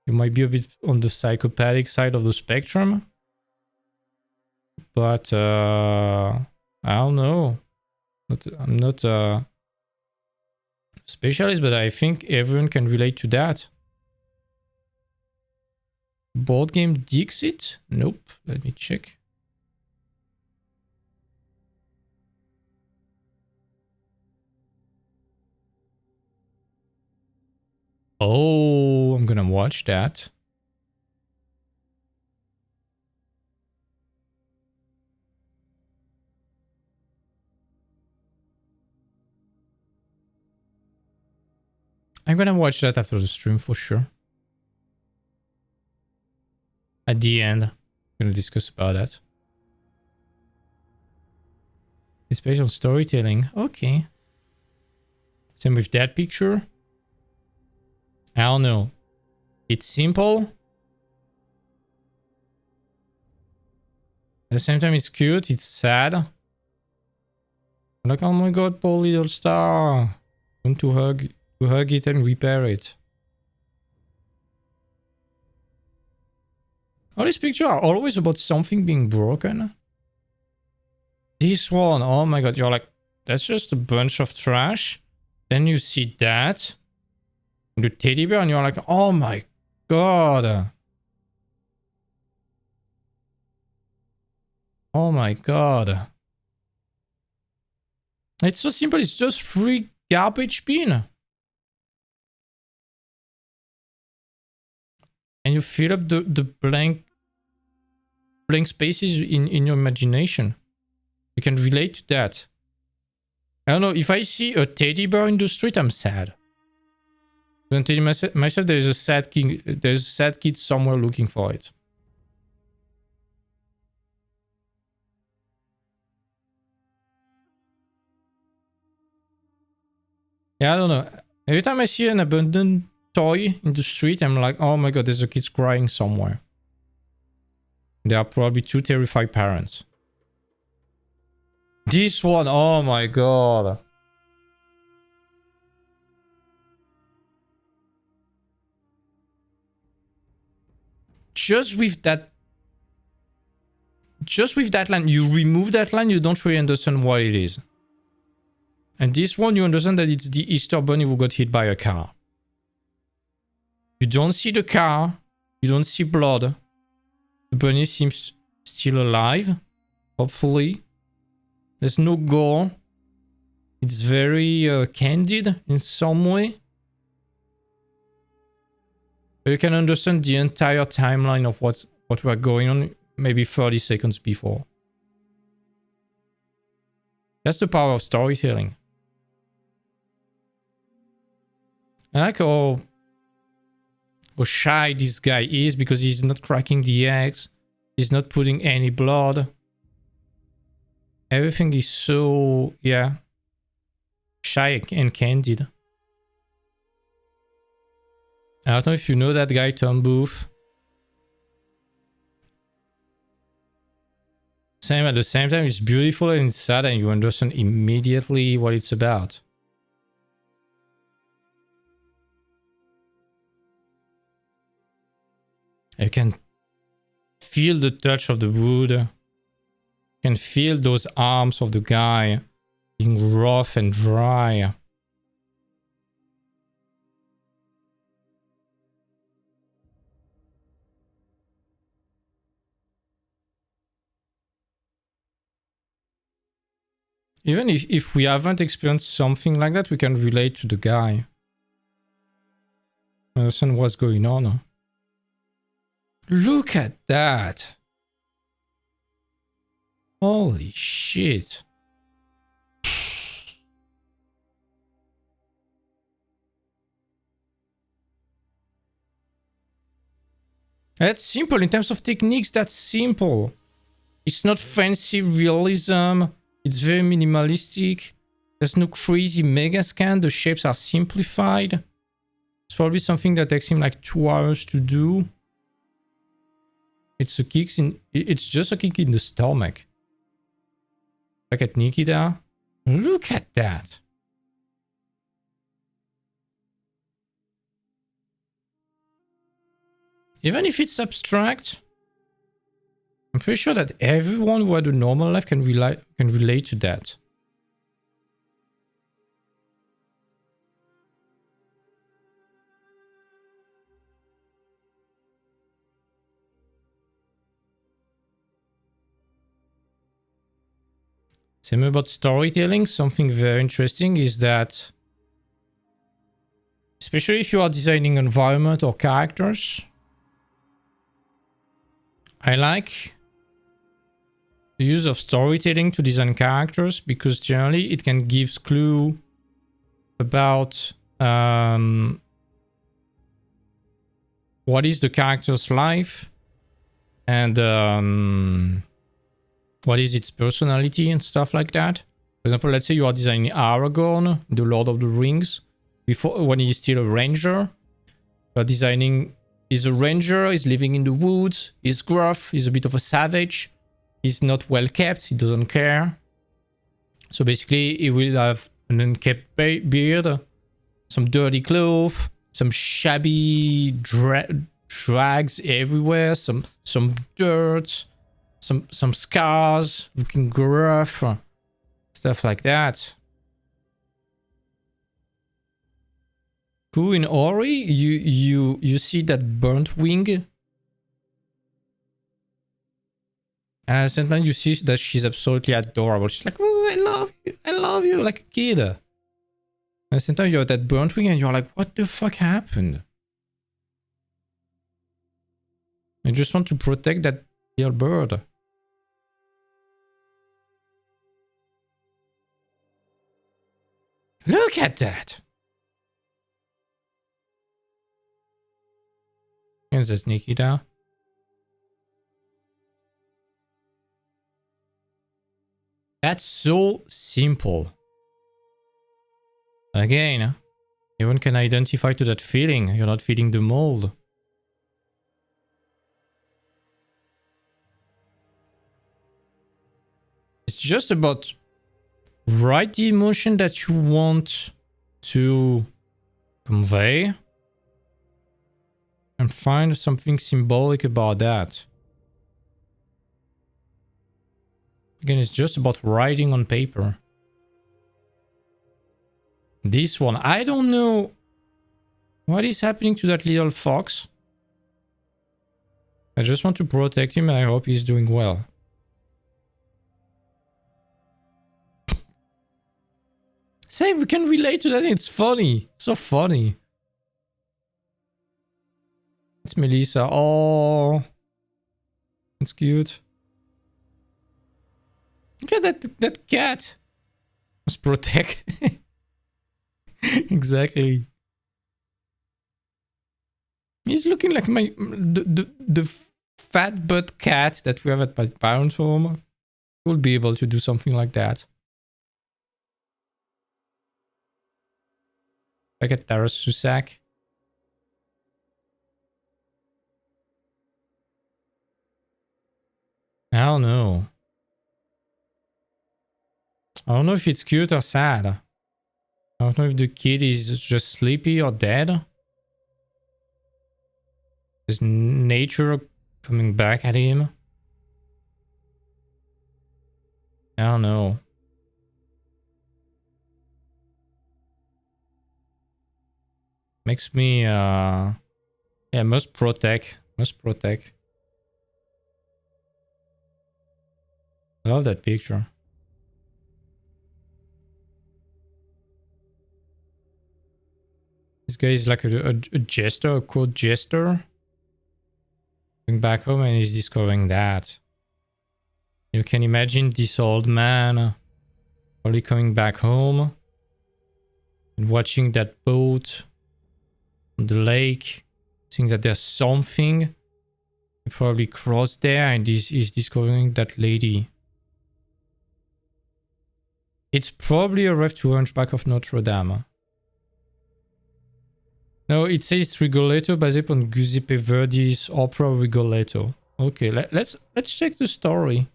you might be a bit on the psychopathic side of the spectrum. But I don't know. I'm not a specialist, but I think everyone can relate to that. Board game Dixit? Nope. Let me check. Oh, I'm gonna watch that. I'm gonna watch that after the stream for sure. At the end, I'm gonna discuss about that. It's based on storytelling. Okay. Same with that picture. I don't know. It's simple. At the same time, it's cute. It's sad. I'm like, oh my god, poor little star. I want to hug it and repair it. All these pictures are always about something being broken. This one, oh my god, you're like, that's just a bunch of trash. Then you see that. The teddy bear and you're like, oh my god. Oh my god. It's so simple. It's just 3 garbage bin. And you fill up the blank spaces in your imagination. You can relate to that. I don't know, if I see a teddy bear in the street, I'm sad. I'm telling myself there's a sad kid somewhere looking for it. Yeah, I don't know. Every time I see an abandoned toy in the street, I'm like, oh my god, there's a kid crying somewhere. There are probably 2 terrified parents. This one, oh my god. Just with that line, you remove that line, you don't really understand what it is. And this one, you understand that it's the Easter Bunny who got hit by a car. You don't see the car. You don't see blood. The bunny seems still alive. Hopefully. There's no gore. It's very candid in some way. But you can understand the entire timeline of what were going on maybe 30 seconds before. That's the power of storytelling. I like how shy this guy is because he's not cracking the eggs. He's not putting any blood. Everything is so, yeah, shy and candid. I don't know if you know that guy, Tom Booth. At the same time, it's beautiful and it's sad and you understand immediately what it's about. You can feel the touch of the wood. You can feel those arms of the guy being rough and dry. Even if we haven't experienced something like that, we can relate to the guy. Understand what's going on. Look at that. Holy shit. That's simple. In terms of techniques, that's simple. It's not fancy realism. It's very minimalistic. There's no crazy mega scan. The shapes are simplified. It's probably something that takes him like 2 hours to do. It's just a kick in the stomach. Look at Nikita. Look at that. Even if it's abstract, I'm pretty sure that everyone who had a normal life can relate to that. Same about storytelling. Something very interesting is that, especially if you are designing environment or characters, I like the use of storytelling to design characters because generally it can give clue about what is the character's life and what is its personality and stuff like that. For example, let's say you are designing Aragorn, the Lord of the Rings, when he is still a ranger. You are designing, he's a ranger, he's living in the woods, he's gruff, he's a bit of a savage, he's not well kept, he doesn't care. So basically, he will have an unkempt beard, some dirty clothes, some shabby drags everywhere, some dirt, some scars, looking gruff, stuff like that. Cool. In Ori, you see that burnt wing, and at the same time you see that she's absolutely adorable. She's like, "Oh, I love you," like a kid. At the same time, you have that burnt wing, and you're like, "What the fuck happened?" I just want to protect that little bird. Look at that. Is this Nikita? That's so simple. Again, everyone can identify to that feeling. You're not feeding the mold. It's just about write the emotion that you want to convey and find something symbolic about that. Again, it's just about writing on paper. This one, I don't know what is happening to that little fox. I just want to protect him and I hope he's doing well. Same, we can relate to that. It's funny. It's so funny. It's Melissa. Oh, that's cute. Look at that cat. Must protect. Exactly. He's looking like the fat butt cat that we have at my parents' home. We'll be able to do something like that. Like at Taras Susak. I don't know. I don't know if it's cute or sad. I don't know if the kid is just sleepy or dead. Is nature coming back at him? I don't know. Makes me yeah, must protect. Must protect. I love that picture. This guy is like a jester, a court jester. Going back home and he's discovering that. You can imagine this old man probably coming back home and watching that boat on the lake, seeing that there's something. He probably crossed there and he's discovering that lady. It's probably a ref to Hunchback of Notre Dame. No, it says Rigoletto based upon Giuseppe Verdi's opera Rigoletto. Okay, let's check the story.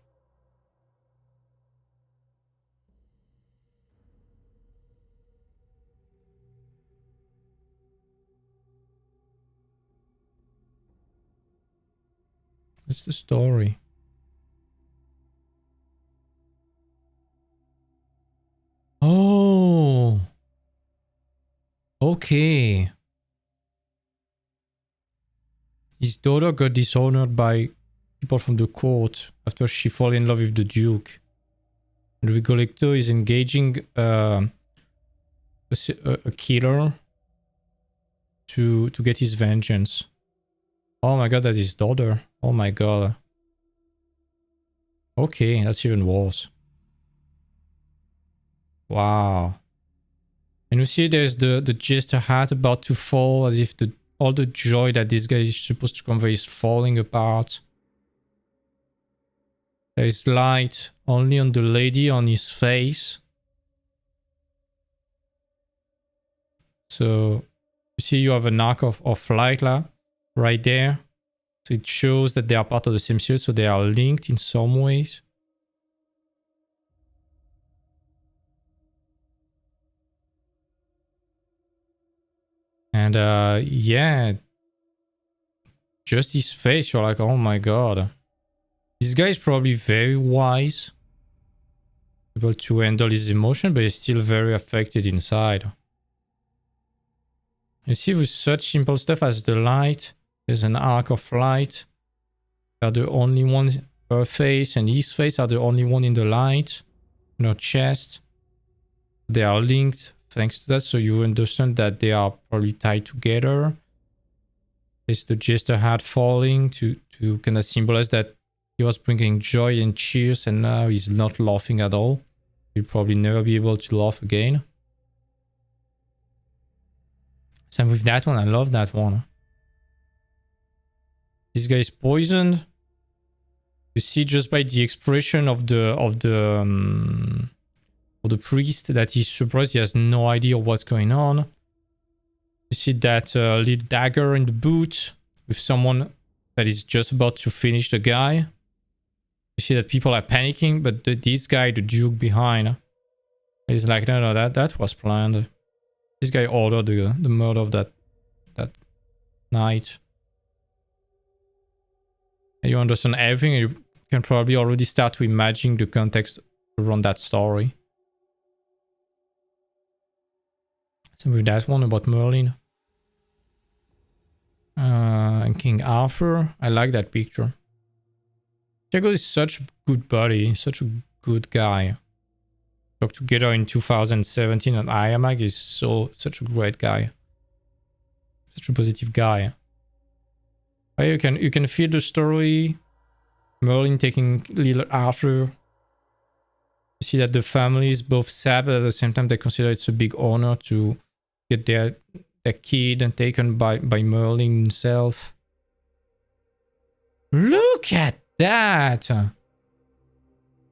What's the story? Oh. Okay. His daughter got dishonored by people from the court after she fell in love with the Duke. And Rigoletto is engaging a killer to get his vengeance. Oh my god, that's his daughter. Oh my god. Okay, that's even worse. Wow. And you see there's the jester hat about to fall, as if all the joy that this guy is supposed to convey is falling apart. There is light only on the lady on his face. So you see you have an arc of light right there. So it shows that they are part of the same series, so they are linked in some ways. And yeah, just his face, you're like, oh my god. This guy is probably very wise, able to handle his emotion, but he's still very affected inside. You see, with such simple stuff as the light, there's an arc of light. They are the only one, her face and his face are the only one in the light, in her chest. They are linked thanks to that, so you understand that they are probably tied together. It's the jester hat falling to kind of symbolize that he was bringing joy and cheers, and now he's not laughing at all. He'll probably never be able to laugh again. Same with that one. I love that one. This guy is poisoned. You see just by the expression of the priest that he's surprised. He has no idea what's going on. You see that little dagger in the boot with someone that is just about to finish the guy. You see that people are panicking, but this guy, the Duke behind, is like, no, that was planned. This guy ordered the murder of that knight. And you understand everything, and you can probably already start to imagine the context around that story. So with that one about Merlin. And King Arthur. I like that picture. Diego is such a good buddy, such a good guy. Worked together in 2017 and IMAG is such a great guy. Such a positive guy. You can feel the story. Merlin taking little Arthur. You see that the family is both sad, but at the same time they consider it's a big honor to get their kid and taken by Merlin himself. Look at that!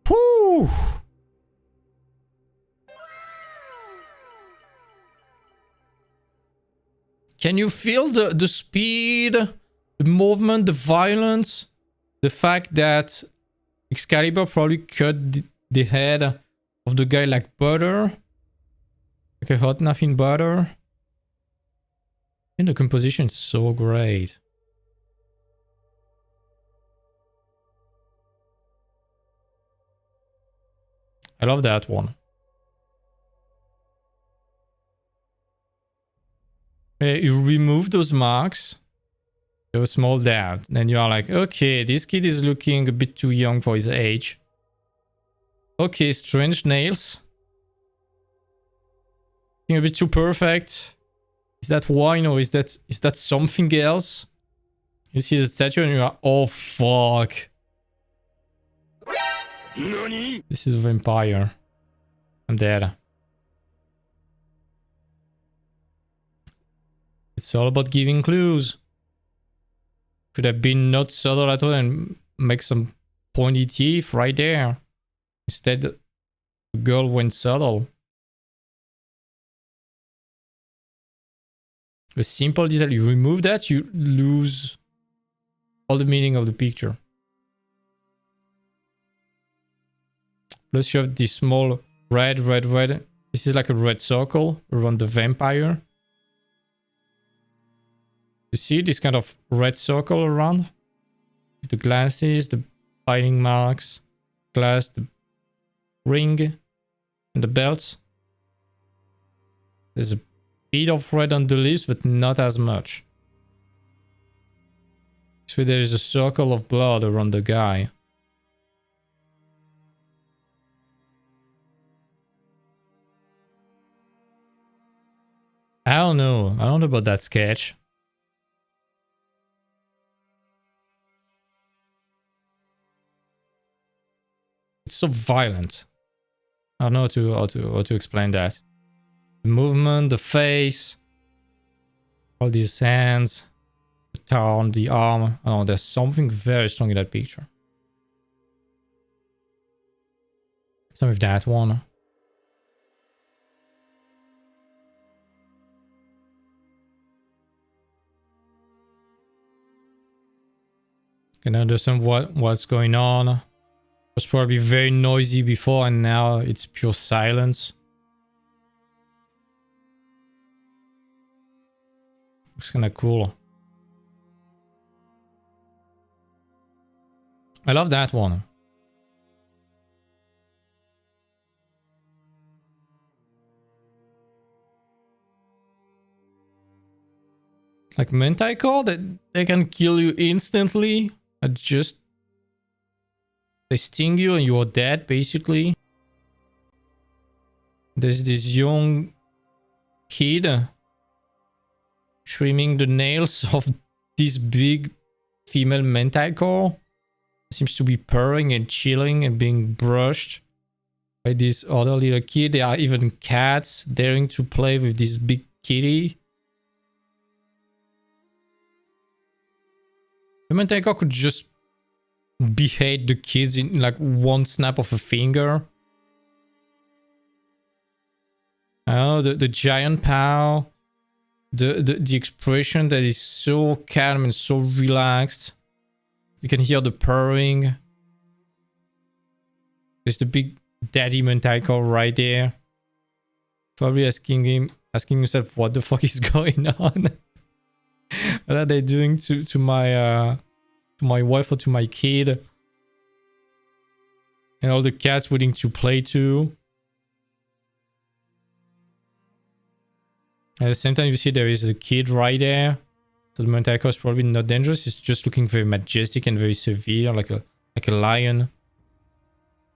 Whew! Can you feel the speed, the movement, the violence? The fact that Excalibur probably cut the head of the guy like butter. Like a hot nothing butter. And the composition is so great. I love that one. You remove those marks. You have a small doubt. Then you are like, okay, this kid is looking a bit too young for his age. Okay, strange nails. Looking a bit too perfect. Is that wine or is that something else? You see the statue and you're like, oh fuck. Nani? This is a vampire. I'm dead. It's all about giving clues. Could have been not subtle at all and make some pointy teeth right there. Instead, the girl went subtle. A simple detail. You remove that, you lose all the meaning of the picture. Plus you have this small red. This is like a red circle around the vampire. You see this kind of red circle around? The glasses, the biting marks, glass, the ring, and the belts. There's a bit of red on the lips, but not as much. So there is a circle of blood around the guy. I don't know. I don't know about that sketch. It's so violent. I don't know how to explain that. The movement, the face, all these hands, the torn, the arm. I don't know, there's something very strong in that picture. Some of that one. Can understand what's going on. It was probably very noisy before and now it's pure silence. Looks kind of cool. I love that one. Like Mentaiko, that they can kill you instantly. Just they sting you and you're dead basically. There's this young kid trimming the nails of this big female Mentaiko. Seems to be purring and chilling and being brushed by this other little kid. There are even cats daring to play with this big kitty. The Mentaiko could just behead the kids in like one snap of a finger. Oh, the giant paw. The expression that is so calm and so relaxed. You can hear the purring. There's the big daddy Mentaiko right there. Probably asking himself what the fuck is going on. What are they doing to my wife or to my kid? And all the cats willing to play too. At the same time, you see there is a kid right there. So the Mentaiko is probably not dangerous. It's just looking very majestic and very severe, like a lion.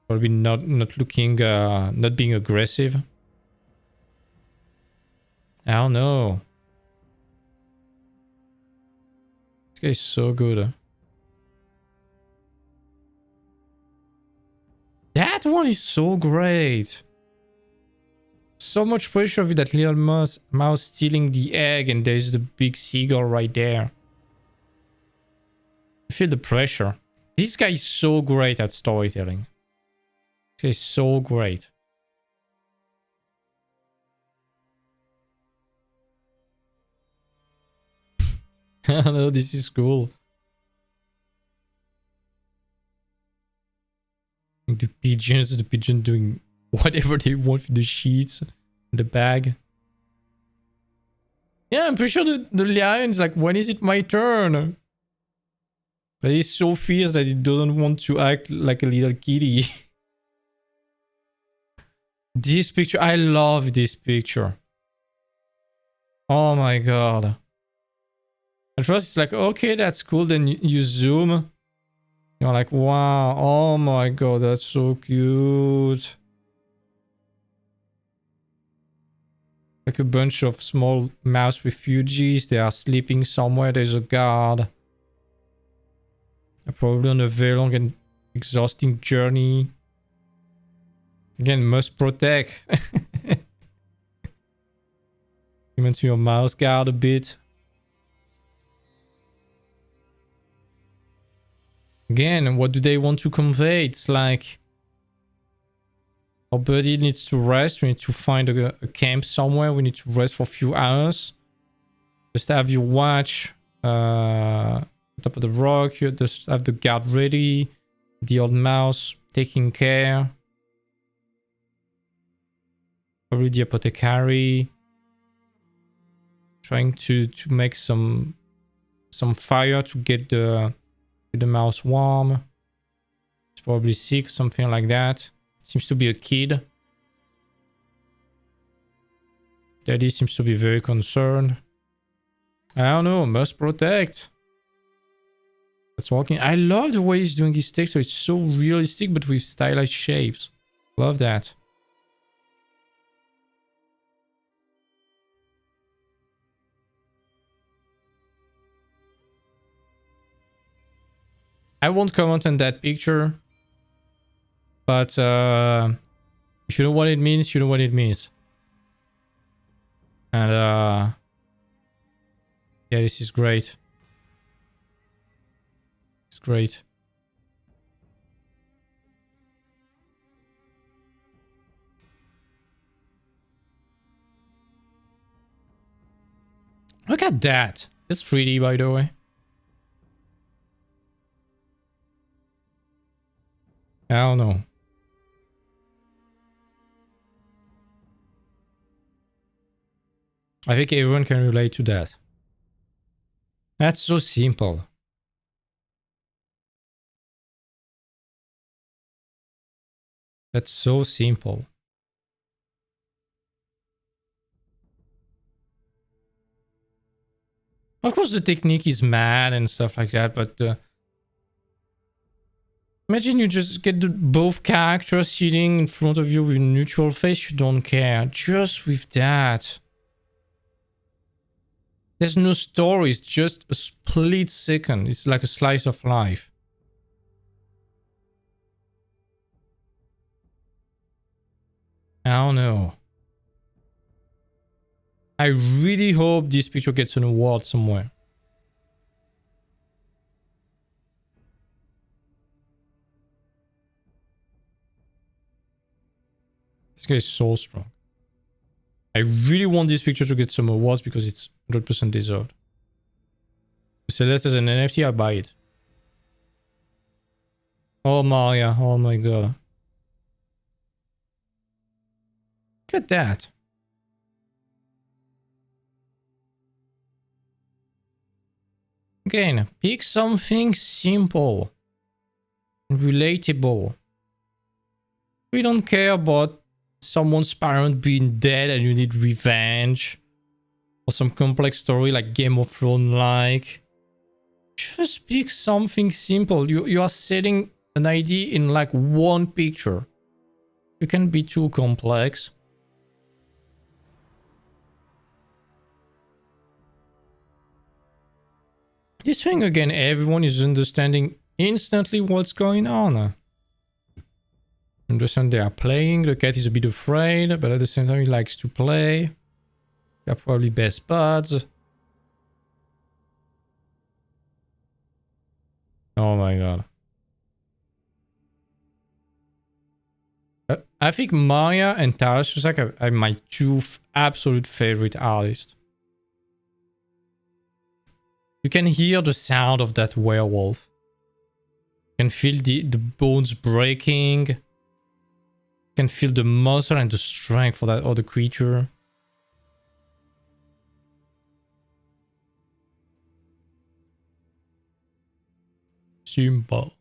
Probably not looking, not being aggressive. I don't know. This guy is so good. That one is so great. So much pressure with that little mouse stealing the egg, and there's the big seagull right there. You feel the pressure. This guy is so great at storytelling. This guy is so great. No, this is cool. The pigeon doing whatever they want with the sheets, the bag. Yeah, I'm pretty sure the lion's like, when is it my turn? But he's so fierce that he doesn't want to act like a little kitty. This picture, I love this picture. Oh my god. At first it's like, okay, that's cool. Then you zoom. You're like, wow, oh my god, that's so cute. Like a bunch of small mouse refugees. They are sleeping somewhere. There's a guard. They're probably on a very long and exhausting journey. Again, must protect. Reminds me of mouse guard a bit. Again, what do they want to convey? It's like our buddy needs to rest. We need to find a camp somewhere. We need to rest for a few hours. Just have your watch top of the rock. You just have the guard ready. The old mouse taking care. Probably the apothecary. Trying to make some fire to get the mouse warm. It's probably sick, something like that. Seems to be a kid. Daddy seems to be very concerned. I don't know, must protect. That's walking. I love the way he's doing his texture. It's so realistic, but with stylized shapes. Love that. I won't comment on that picture. But if you know what it means, you know what it means. And yeah, this is great. It's great. Look at that. It's 3D, by the way. I don't know. I think everyone can relate to that. That's so simple. That's so simple. Of course, the technique is mad and stuff like that, but imagine you just get both characters sitting in front of you with neutral face. You don't care. Just with that. There's no story. It's just a split second. It's like a slice of life. I don't know. I really hope this picture gets an award somewhere. This guy is so strong. I really want this picture to get some awards because it's 100% deserved. Sell it as an NFT, I buy it. Oh Maria, oh my god. Look at that. Again, pick something simple and relatable. We don't care about someone's parent being dead and you need revenge. Or some complex story like Game of Thrones like. Just pick something simple. You are setting an idea in like one picture. You can't be too complex. This thing again, everyone is understanding instantly what's going on. Understand they are playing. The cat is a bit afraid, but at the same time he likes to play. They're probably best buds. Oh my god. I think Maya and Taras Susaka are my two absolute favorite artists. You can hear the sound of that werewolf. You can feel the bones breaking. You can feel the muscle and the strength for that other creature. Simple.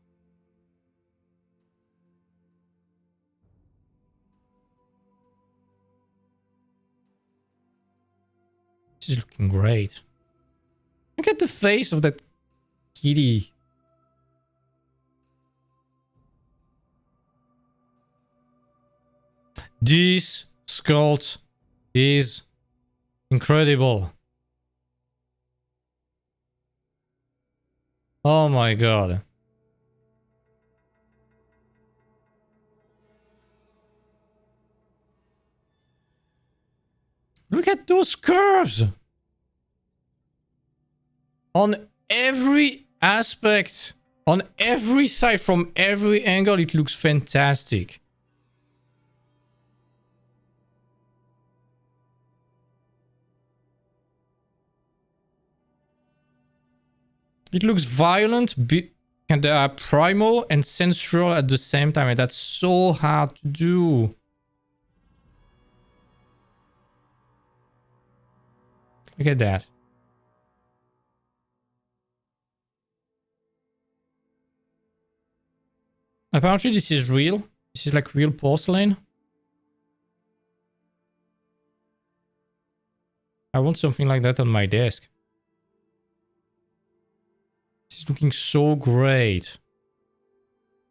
This is looking great. Look at the face of that kitty. This sculpt is Incredible. Oh my god. Look at those curves! On every aspect, on every side, from every angle, it looks fantastic. It looks violent, and primal and sensual at the same time, and that's so hard to do. Look at that. Apparently this is real. This is like real porcelain. I want something like that on my desk. This is looking so great.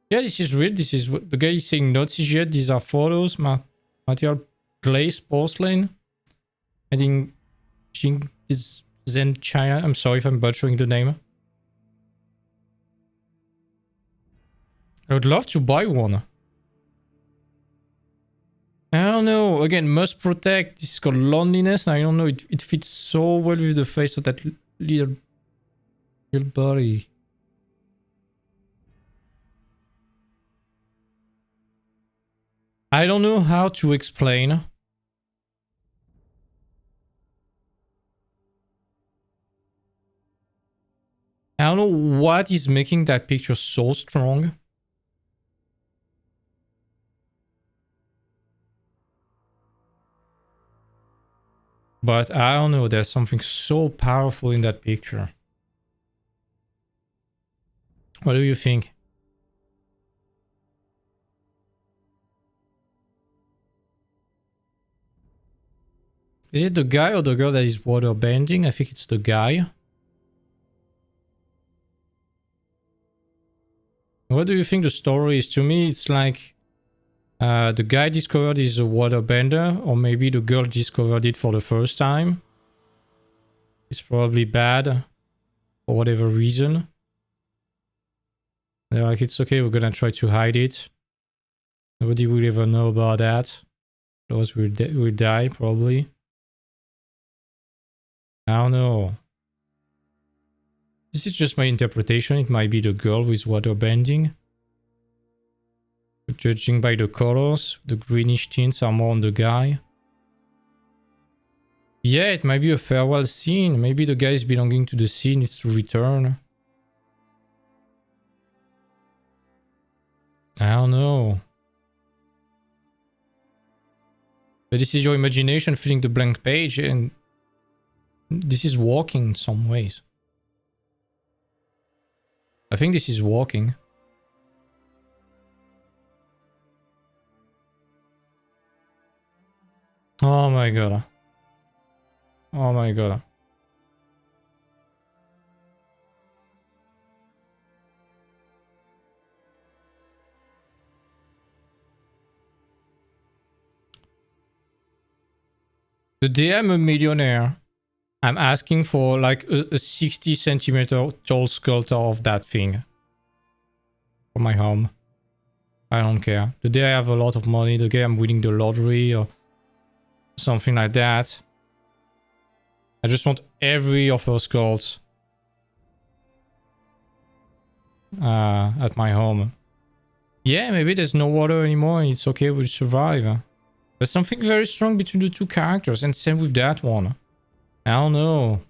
Yeah, this is real. This is what the guy is saying. Not yet. These are photos. Material glazed porcelain. I think Zen China. I'm sorry if I'm butchering the name. I would love to buy one. I don't know. Again, must protect. This is called loneliness. I don't know. It fits so well with the face of that little body. I don't know how to explain. I don't know what is making that picture so strong. But I don't know, there's something so powerful in that picture. What do you think? Is it the guy or the girl that is water bending? I think it's the guy. What do you think the story is? To me, it's like the guy discovered he's a water bender, or maybe the girl discovered it for the first time. It's probably bad for whatever reason. They're like, it's okay, we're gonna try to hide it. Nobody will ever know about that. Those will die, probably. I don't know. This is just my interpretation. It might be the girl with water bending. But judging by the colors, the greenish tints are more on the guy. Yeah, it might be a farewell scene. Maybe the guy is belonging to the scene needs to return. I don't know. But this is your imagination filling the blank page, and this is walking in some ways. I think this is walking. Oh my god. Oh my god. The day I'm a millionaire, I'm asking for like a 60 centimeter tall sculpture of that thing for my home. I don't care. The day I have a lot of money, the day I'm winning the lottery or something like that, I just want every of her skulls at my home. Yeah, maybe there's no water anymore and it's okay, we'll survive. There's something very strong between the two characters, and same with that one. I don't know.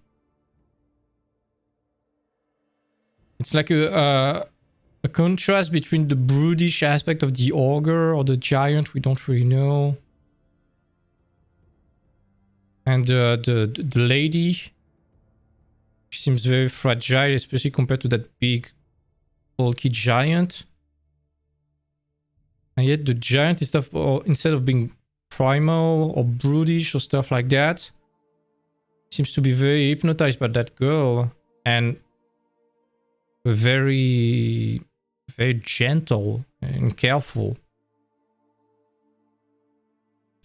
It's like a contrast between the brutish aspect of the ogre or the giant, we don't really know, and the lady. She seems very fragile, especially compared to that big bulky giant. And yet the giant, instead of being primal or brutish or stuff like that, seems to be very hypnotized by that girl and very, very gentle and careful.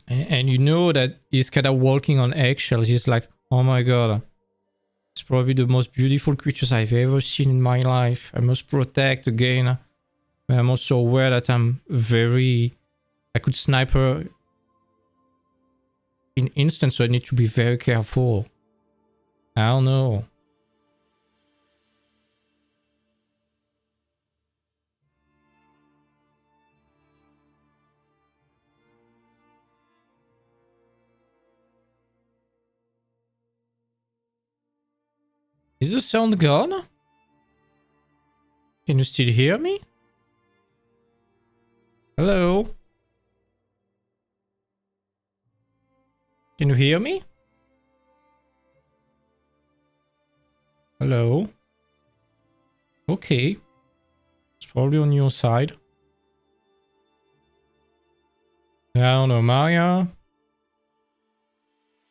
And you know that he's kind of walking on eggshells. He's like, oh my god, it's probably the most beautiful creatures I've ever seen in my life. I must protect again. But I'm also aware that I could snipe her in instant, so I need to be very careful. I don't know. Is the sound gone? Can you still hear me? Hello? Can you hear me? Hello? Okay. It's probably on your side. I don't know, Maya.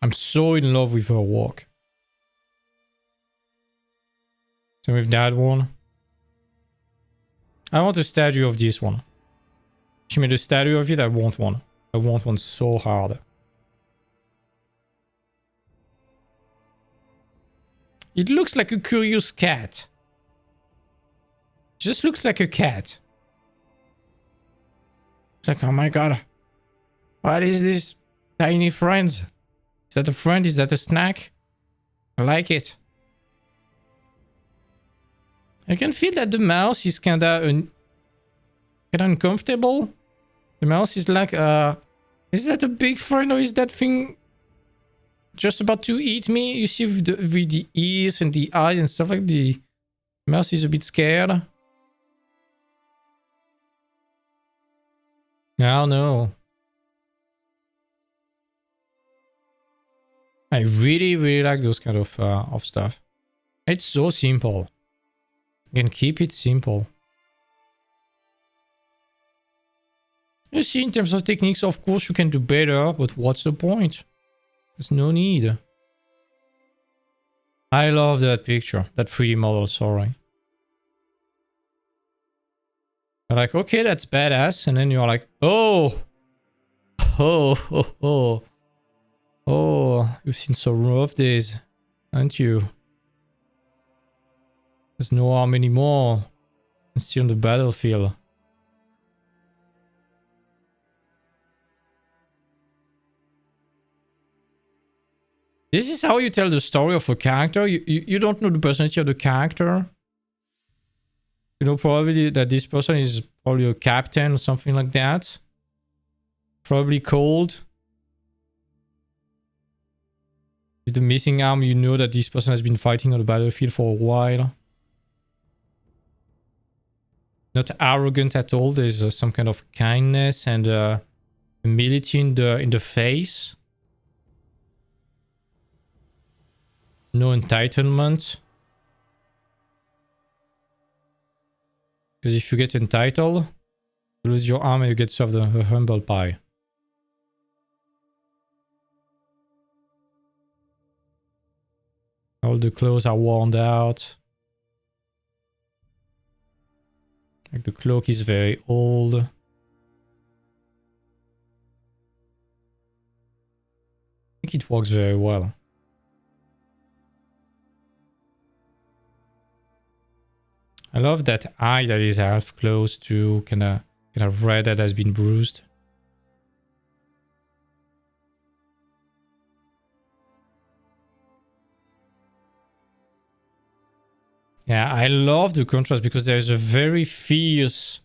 I'm so in love with her walk. Same with that one. I want a statue of this one. She made a statue of it, I want one. I want one so hard. It looks like a curious cat. Just looks like a cat. It's like, oh my god. What is this tiny friend? Is that a friend? Is that a snack? I like it. I can feel that the mouse is kinda uncomfortable. The mouse is like, is that a big friend or is that thing just about to eat me? You see with the ears and the eyes and stuff like the mouse is a bit scared. I don't know. I really, really like those kind of stuff. It's so simple. You can keep it simple. You see, in terms of techniques, of course, you can do better, but what's the point? There's no need. I love that picture, that 3D model, sorry. You're like, okay, that's badass. And then you're like, oh, you've seen some rough days, haven't you? There's no arm anymore. I'm still on the battlefield. This is how you tell the story of a character. You don't know the personality of the character. You know probably that this person is probably a captain or something like that. Probably cold. With the missing arm, you know that this person has been fighting on the battlefield for a while. Not arrogant at all. There's some kind of kindness and humility in the face. No entitlement. Because if you get entitled, you lose your arm and you get served a humble pie. All the clothes are worn out. Like the cloak is very old. I think it works very well. I love that eye that is half closed to kind of red that has been bruised. Yeah, I love the contrast because there's a very fierce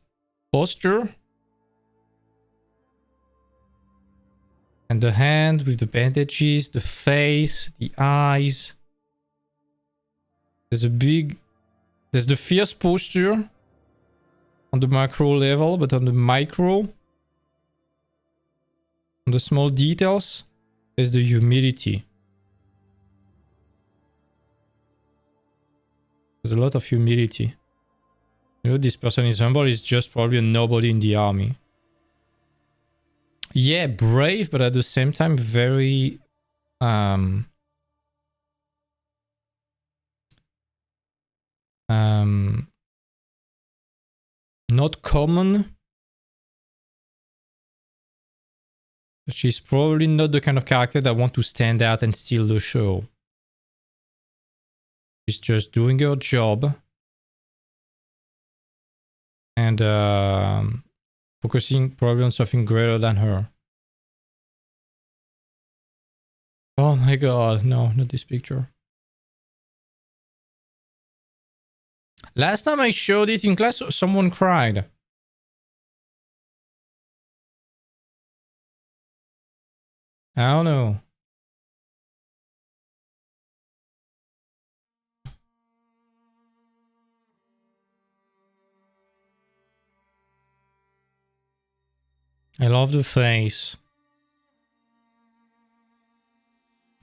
posture. And the hand with the bandages, the face, the eyes. There's the fierce posture on the macro level, but on the micro, on the small details, there's the humility. There's a lot of humility. You know, this person is humble, is just probably a nobody in the army. Yeah, brave, but at the same time very not common. She's probably not the kind of character that want to stand out and steal the show. She's just doing her job and focusing probably on something greater than her. Oh my god, no, not this picture. Last time I showed it in class, someone cried. I don't know. I love the face.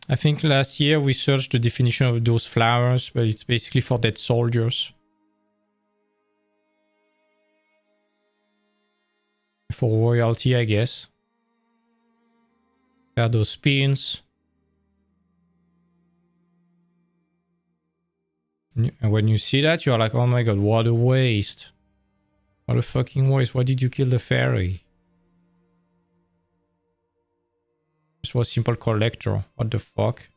I think last year we searched the definition of those flowers, but it's basically for dead soldiers. For royalty, I guess. There are those pins. And when you see that, you're like, oh my god, what a waste. What a fucking waste. Why did you kill the fairy? This was simple collector. What the fuck?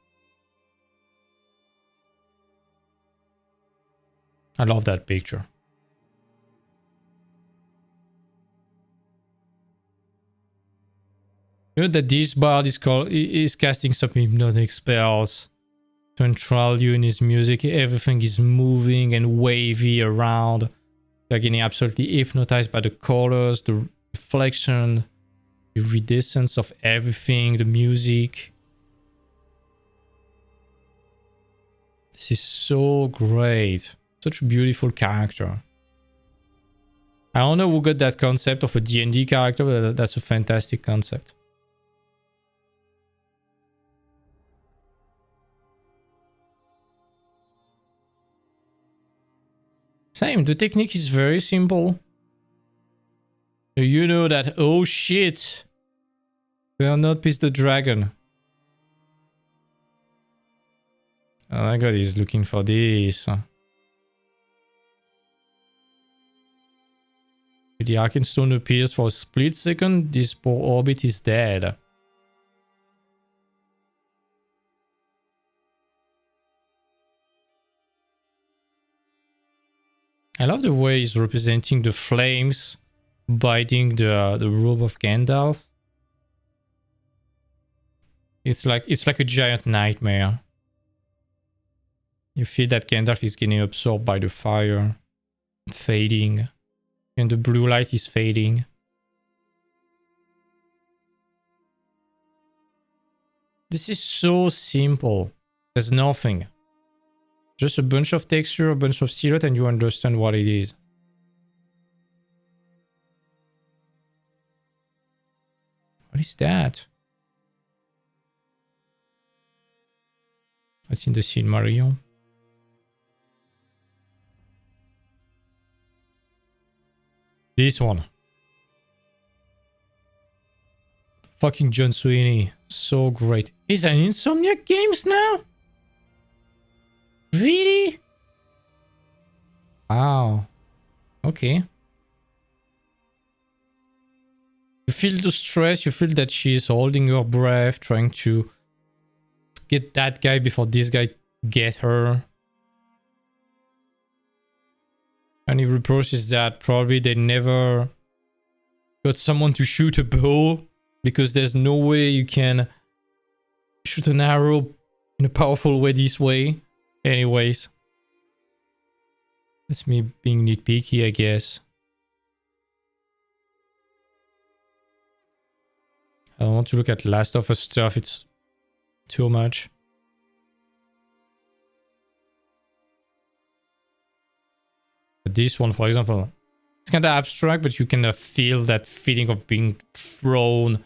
I love that picture. You know that this bard is casting some hypnotic spells to enthrall you in his music. Everything is moving and wavy around. You're getting absolutely hypnotized by the colors, the reflection, the iridescence of everything, the music. This is so great. Such a beautiful character. I don't know who got that concept of a D&D character, but that's a fantastic concept. Same, the technique is very simple. You know that, oh shit, we are not Piss the Dragon. Oh my god, he's looking for this. The Arkenstone appears for a split second, this poor orbit is dead. I love the way he's representing the flames biting the robe of Gandalf. It's like a giant nightmare. You feel that Gandalf is getting absorbed by the fire, fading, and the blue light is fading. This is so simple. There's nothing. Just a bunch of texture, a bunch of silhouette, and you understand what it is. What is that? What's in the scene, Mario? This one. Fucking John Sweeney. So great. Is that Insomniac Games now? Really? Wow. Okay. You feel the stress, you feel that she's holding her breath, trying to get that guy before this guy get her. And he reproaches that probably they never got someone to shoot a bow because there's no way you can shoot an arrow in a powerful way this way. Anyways, that's me being nitpicky, I guess. I don't want to look at Last of Us stuff, it's too much. But this one, for example, it's kind of abstract, but you can feel that feeling of being thrown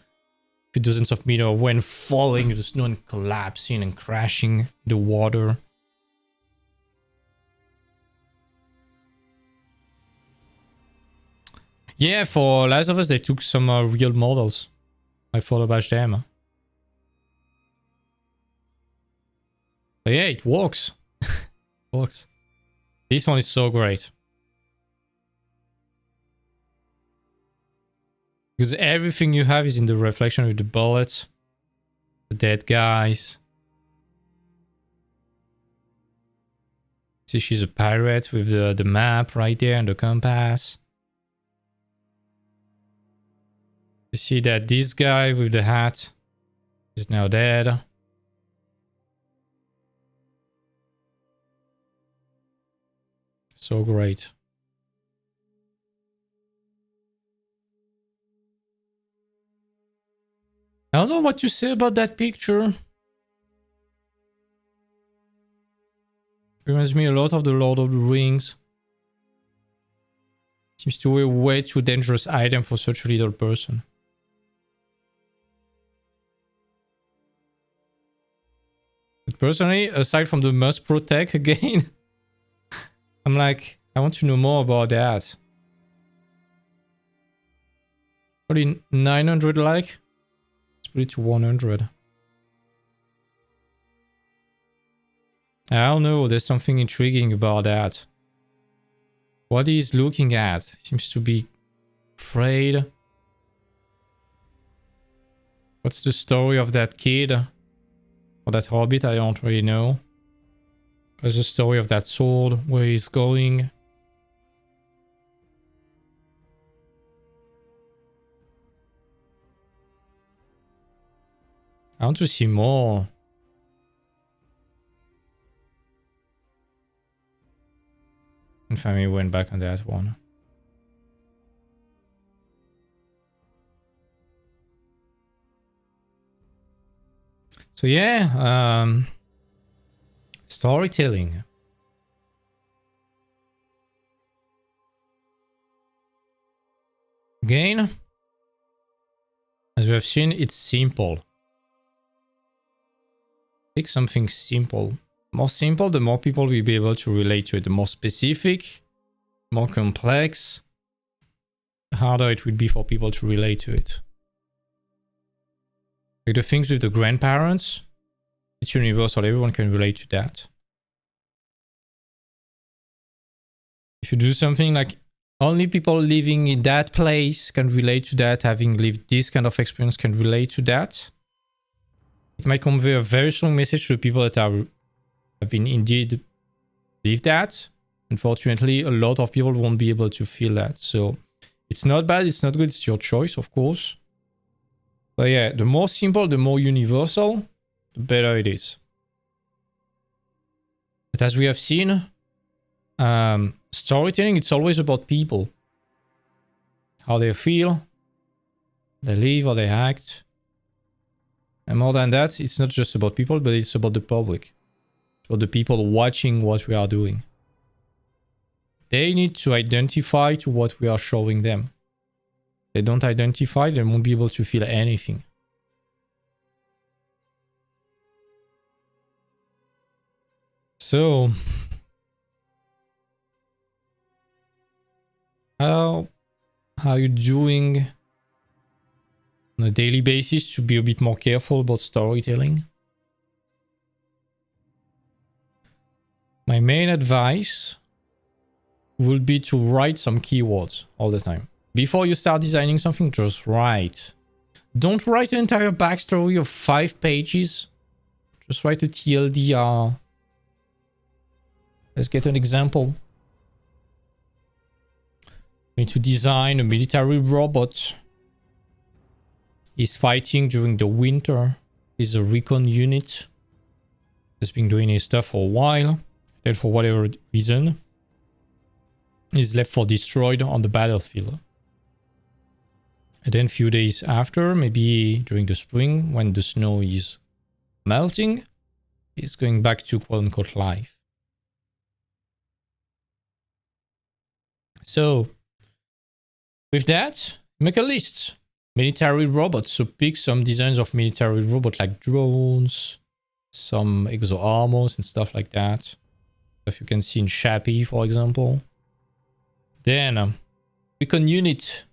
to dozens of meters when falling, the snow and collapsing and crashing in the water. Yeah, for Last of Us, they took some real models. I thought about them. But yeah, it works. It works. This one is so great. Because everything you have is in the reflection of the bullets, the dead guys. See, she's a pirate with the map right there and the compass. You see that this guy with the hat is now dead. So great. I don't know what you say about that picture. Reminds me a lot of the Lord of the Rings. Seems to be a way too dangerous item for such a little person. But personally, aside from the must protect again, I'm like, I want to know more about that. Probably 900 like. Let's put it to 100. I don't know, there's something intriguing about that. What he's looking at seems to be afraid. What's the story of that kid? Or that hobbit? I don't really know. There's the story of that sword, where he's going. I want to see more. And finally went back on that one. So yeah, storytelling. Again, as we have seen, it's simple. Pick something simple. More simple, the more people will be able to relate to it. The more specific, more complex, the harder it would be for people to relate to it. Like the things with the grandparents, it's universal. Everyone can relate to that. If you do something like only people living in that place can relate to that, having lived this kind of experience can relate to that, it might convey a very strong message to the people that have been indeed lived that. Unfortunately, a lot of people won't be able to feel that. So it's not bad, it's not good, it's your choice, of course. But yeah, the more simple, the more universal, the better it is. But as we have seen, storytelling, it's always about people. How they feel, they live, how they act. And more than that, it's not just about people, but it's about the public. It's about the people watching what we are doing. They need to identify to what we are showing them. They don't identify, they won't be able to feel anything. So, how are you doing on a daily basis to be a bit more careful about storytelling? My main advice would be to write some keywords all the time. Before you start designing something, just write. Don't write an entire backstory of 5 pages. Just write a TLDR. Let's get an example. You need to design a military robot. He's fighting during the winter. He's a recon unit. He's been doing his stuff for a while. Then for whatever reason, he's left for destroyed on the battlefield. And then a few days after, maybe during the spring, when the snow is melting, he's going back to quote-unquote life. So, with that, make a list. Military robots. So pick some designs of military robots like drones, some exo armors and stuff like that. Stuff you can see in Shappy, for example. Then, recon unit.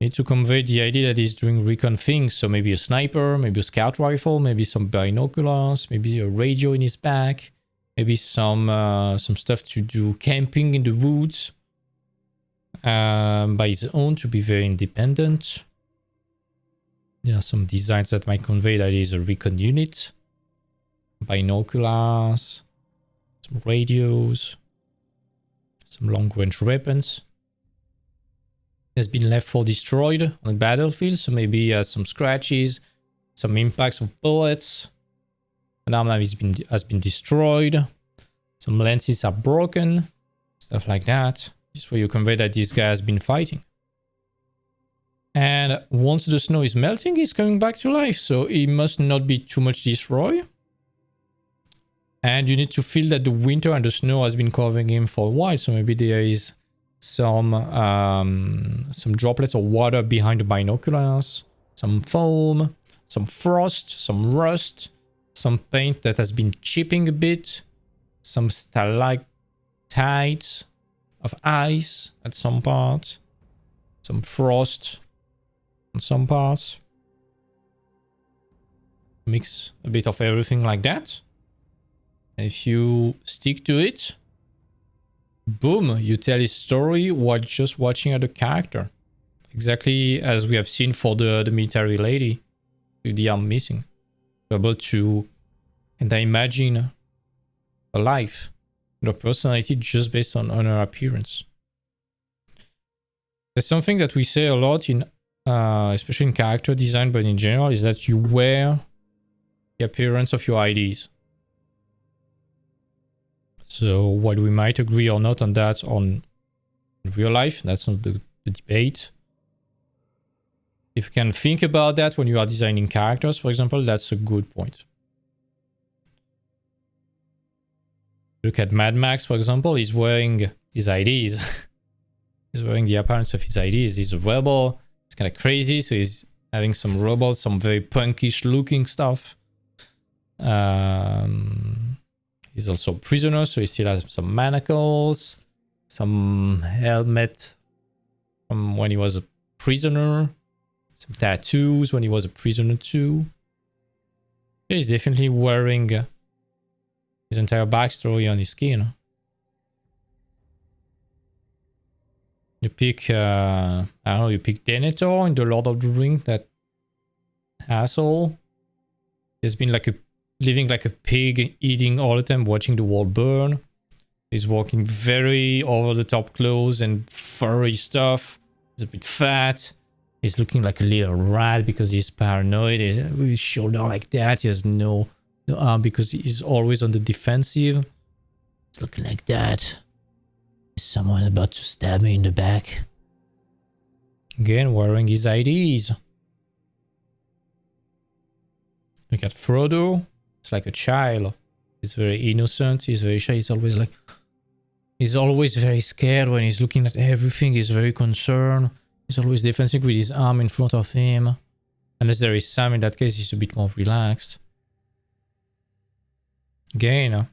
Need to convey the idea that he's doing recon things. So maybe a sniper, maybe a scout rifle, maybe some binoculars, maybe a radio in his back, maybe some stuff to do camping in the woods. by his own to be very independent. There are some designs that might convey that he is a recon unit. Binoculars, some radios, some long-range weapons. He has been left for destroyed on the battlefield, so maybe he has some scratches, some impacts of bullets. An arm has been destroyed. Some lenses are broken, stuff like that. Just where you convey that this guy has been fighting. And once the snow is melting, he's coming back to life, so he must not be too much destroyed. And you need to feel that the winter and the snow has been covering him for a while, so maybe there is some droplets of water behind the binoculars, some foam, some frost, some rust, some paint that has been chipping a bit, some stalactites of ice at some parts, some frost on some parts. Mix a bit of everything like that. And if you stick to it, boom, you tell his story while just watching at the character. Exactly as we have seen for the military lady with the arm missing. You're able to imagine a life, the personality just based on her appearance. There's something that we say a lot in, especially in character design, but in general, is that you wear the appearance of your IDs. So while we might agree or not on that on real life, that's not the debate. If you can think about that when you are designing characters, for example, that's a good point. Look at Mad Max, for example, he's wearing his IDs. He's wearing the appearance of his IDs. He's a rebel. It's kind of crazy, so he's having some rebels, some very punkish looking stuff. He's also a prisoner, so he still has some manacles, some helmet from when he was a prisoner, some tattoos when he was a prisoner too. He's definitely wearing his entire backstory on his skin. You pick, I don't know, you pick Denethor in the Lord of the Rings, that asshole. He's been like living like a pig, eating all the time, watching the world burn. He's walking very over-the-top clothes and furry stuff. He's a bit fat. He's looking like a little rat because he's paranoid. He's with his shoulder like that. He has no arm because he's always on the defensive. He's looking like that. Is someone about to stab me in the back? Again, wearing his IDs. Look at Frodo. It's like a child. He's very innocent. He's very shy. He's always very scared when he's looking at everything. He's very concerned. He's always defensive with his arm in front of him. Unless there is Sam, in that case, he's a bit more relaxed. Again,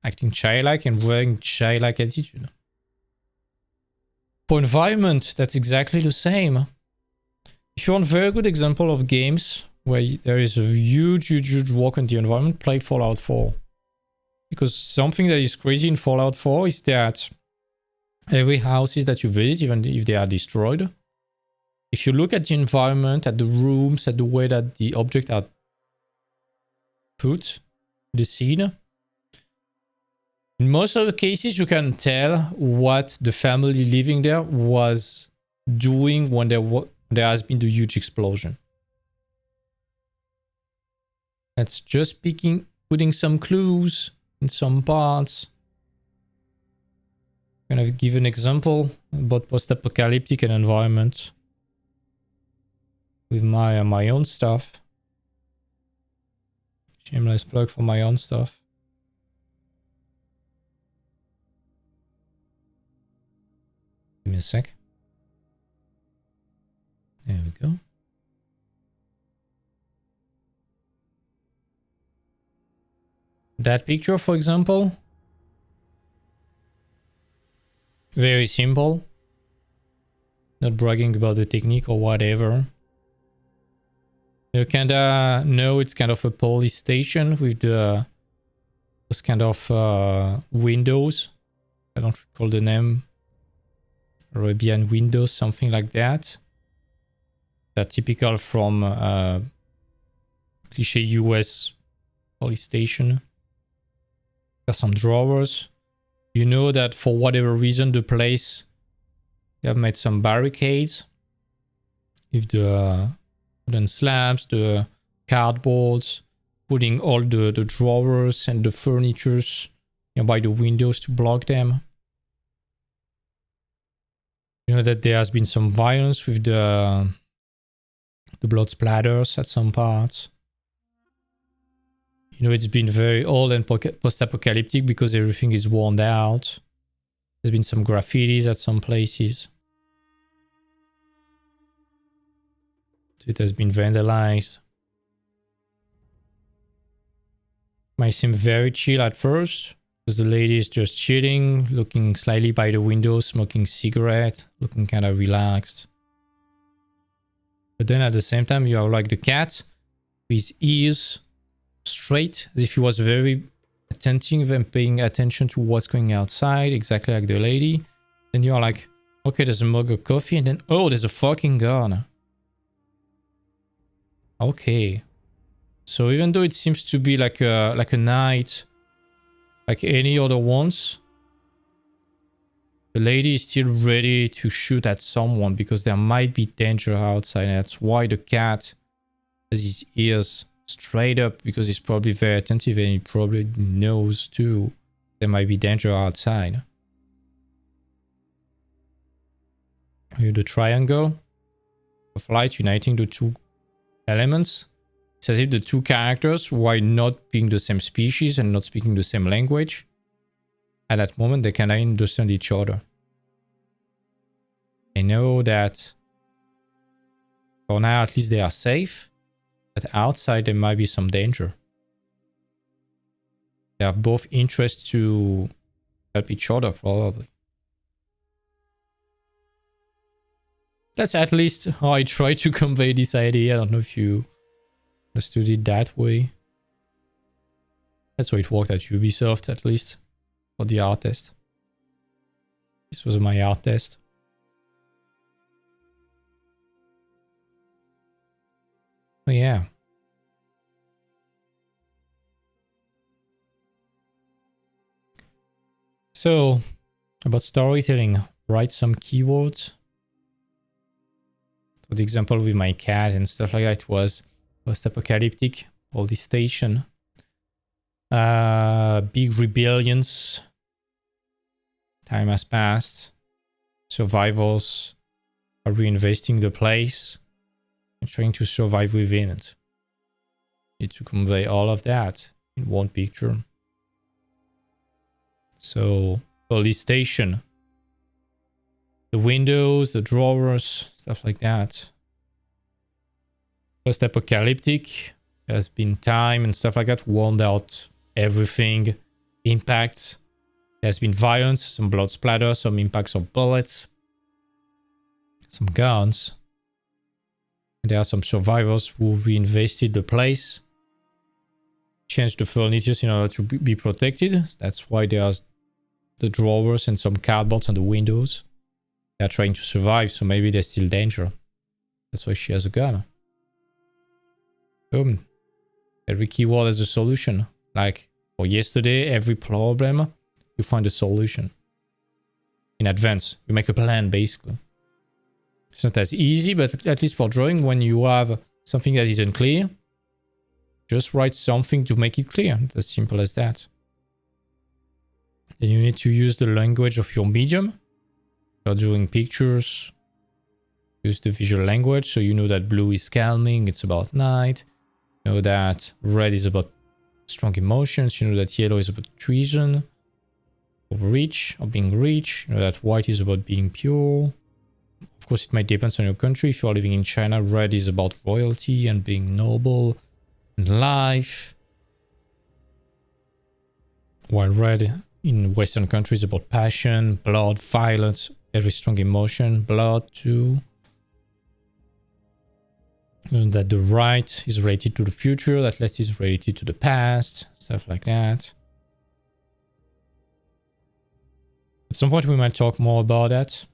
acting childlike and wearing childlike attitude. For environment, that's exactly the same. If you want a very good example of games where there is a huge work on the environment, play Fallout 4. Because something that is crazy in Fallout 4 is that every houses that you visit, even if they are destroyed, if you look at the environment, at the rooms, at the way that the objects are put, the scene, in most of the cases you can tell what the family living there was doing when there has been the huge explosion. That's just putting some clues in some parts. I'm gonna give an example about post-apocalyptic and environment with my own stuff. Shameless plug for my own stuff. Give me a sec. There we go. That picture, for example, very simple. Not bragging about the technique or whatever. You kinda know it's kind of a police station with those kind of windows. I don't recall the name. Arabian windows, something like that. They're typical from cliche US police station. There's some drawers. You know that for whatever reason, the place, they have made some barricades with the wooden slabs, the cardboards, putting all the drawers and the furnitures by the windows to block them. You know that there has been some violence with the blood splatters at some parts. You know, it's been very old and post-apocalyptic because everything is worn out. There's been some graffitis at some places. So it has been vandalized. Might seem very chill at first, because the lady is just chilling, looking slightly by the window, smoking cigarette, looking kind of relaxed. But then at the same time, you have like the cat with his ears straight, as if he was very attentive and paying attention to what's going outside, exactly like the lady. Then you're like, okay, there's a mug of coffee, and then, oh, there's a fucking gun. Okay. So even though it seems to be like a night, like any other ones, the lady is still ready to shoot at someone because there might be danger outside. And that's why the cat has his ears straight up, because he's probably very attentive and he probably knows too there might be danger outside. Here the triangle of light uniting the two elements. It's as if the two characters, while not being the same species and not speaking the same language, at that moment they cannot understand each other. They know that for now at least they are safe, but outside there might be some danger. They have both interests to help each other, probably. That's at least how I try to convey this idea. I don't know if you understood it that way. That's how it worked at Ubisoft, at least, for the art test. This was my art test. Oh yeah. So, about storytelling, write some keywords. So the example with my cat and stuff like that was post-apocalyptic, all this station. Big rebellions. Time has passed. Survivors are reinvesting the place and trying to survive within it. Need to convey all of that in one picture. So, police station. The windows, the drawers, stuff like that. Post-apocalyptic. There's been time and stuff like that. Worn out everything. Impacts. There's been violence, some blood splatter, some impacts of bullets. Some guns. And there are some survivors who reinvested the place. Changed the furniture in order to be protected. That's why there's the drawers and some cardboards on the windows. They're trying to survive, so maybe there's still danger. That's why she has a gun. Boom. Every keyword has a solution. Like for yesterday, every problem, you find a solution. In advance, you make a plan, basically. It's not as easy, but at least for drawing, when you have something that isn't clear, just write something to make it clear. It's as simple as that. Then you need to use the language of your medium. You're doing pictures. Use the visual language, so you know that blue is calming, it's about night. You know that red is about strong emotions. You know that yellow is about treason, or rich, or being rich. You know that white is about being pure. Of course, it might depend on your country. If you're living in China, red is about royalty and being noble and life. While red in Western countries is about passion, blood, violence, every strong emotion, blood too. And that the right is related to the future, that left is related to the past, stuff like that. At some point we might talk more about that.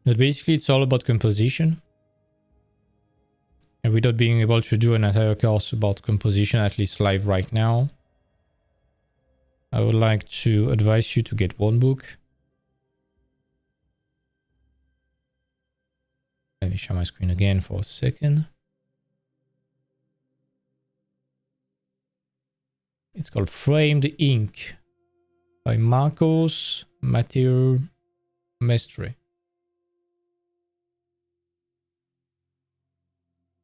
But basically, it's all about composition. And without being able to do an entire course about composition, at least live right now, I would like to advise you to get one book. Let me share my screen again for a second. It's called Framed Ink by Marcos Mateo Mestre.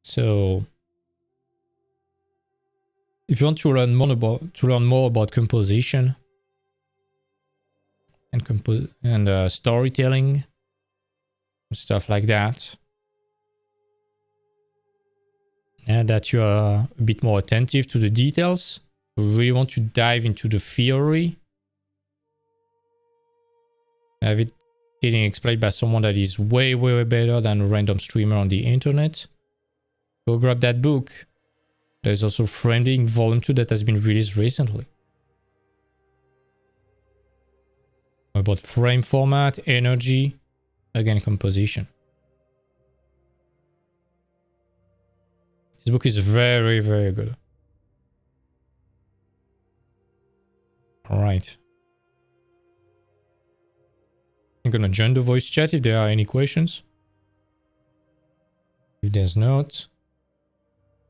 So, if you want to learn more about composition and storytelling, stuff like that, and that you are a bit more attentive to the details, you really want to dive into the theory, have it getting explained by someone that is way, way, way better than a random streamer on the internet, go grab that book. There's also Framed Ink Volume 2 that has been released recently. About frame format, energy, again, composition. This book is very, very good. All right. I'm gonna join the voice chat if there are any questions. If there's not,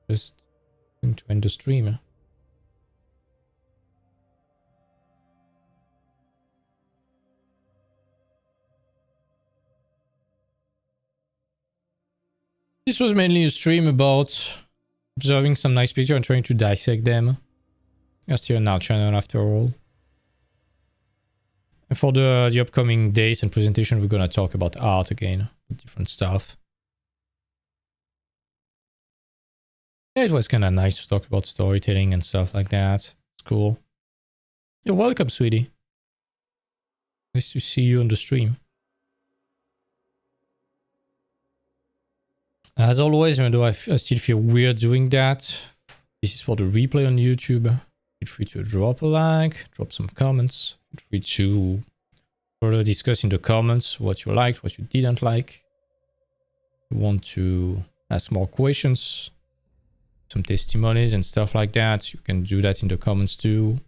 just going to end the stream. This was mainly a stream about observing some nice pictures and trying to dissect them. You're still on our channel after all. And for the upcoming days and presentation, we're gonna talk about art again, different stuff. Yeah, it was kind of nice to talk about storytelling and stuff like that. It's cool. You're welcome, sweetie. Nice to see you on the stream. As always, even though I still feel weird doing that, this is for the replay on YouTube. Feel free to drop a like, drop some comments. Feel free to further discuss in the comments what you liked, what you didn't like. If you want to ask more questions, some testimonies and stuff like that, you can do that in the comments too.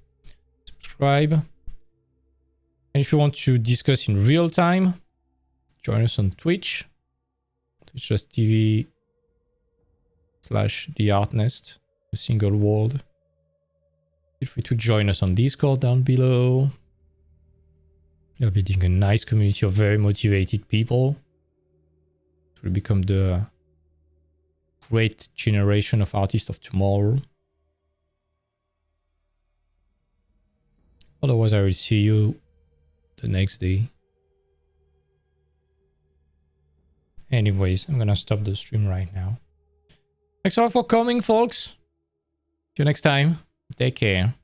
Subscribe. And if you want to discuss in real time, join us on Twitch. twitch.tv/theartnest, a single word. Feel free to join us on Discord down below. You're building a nice community of very motivated people. It will become the great generation of artists of tomorrow. Otherwise, I will see you the next day. Anyways, I'm gonna stop the stream right now. Thanks a lot for coming, folks. See you next time. Take care.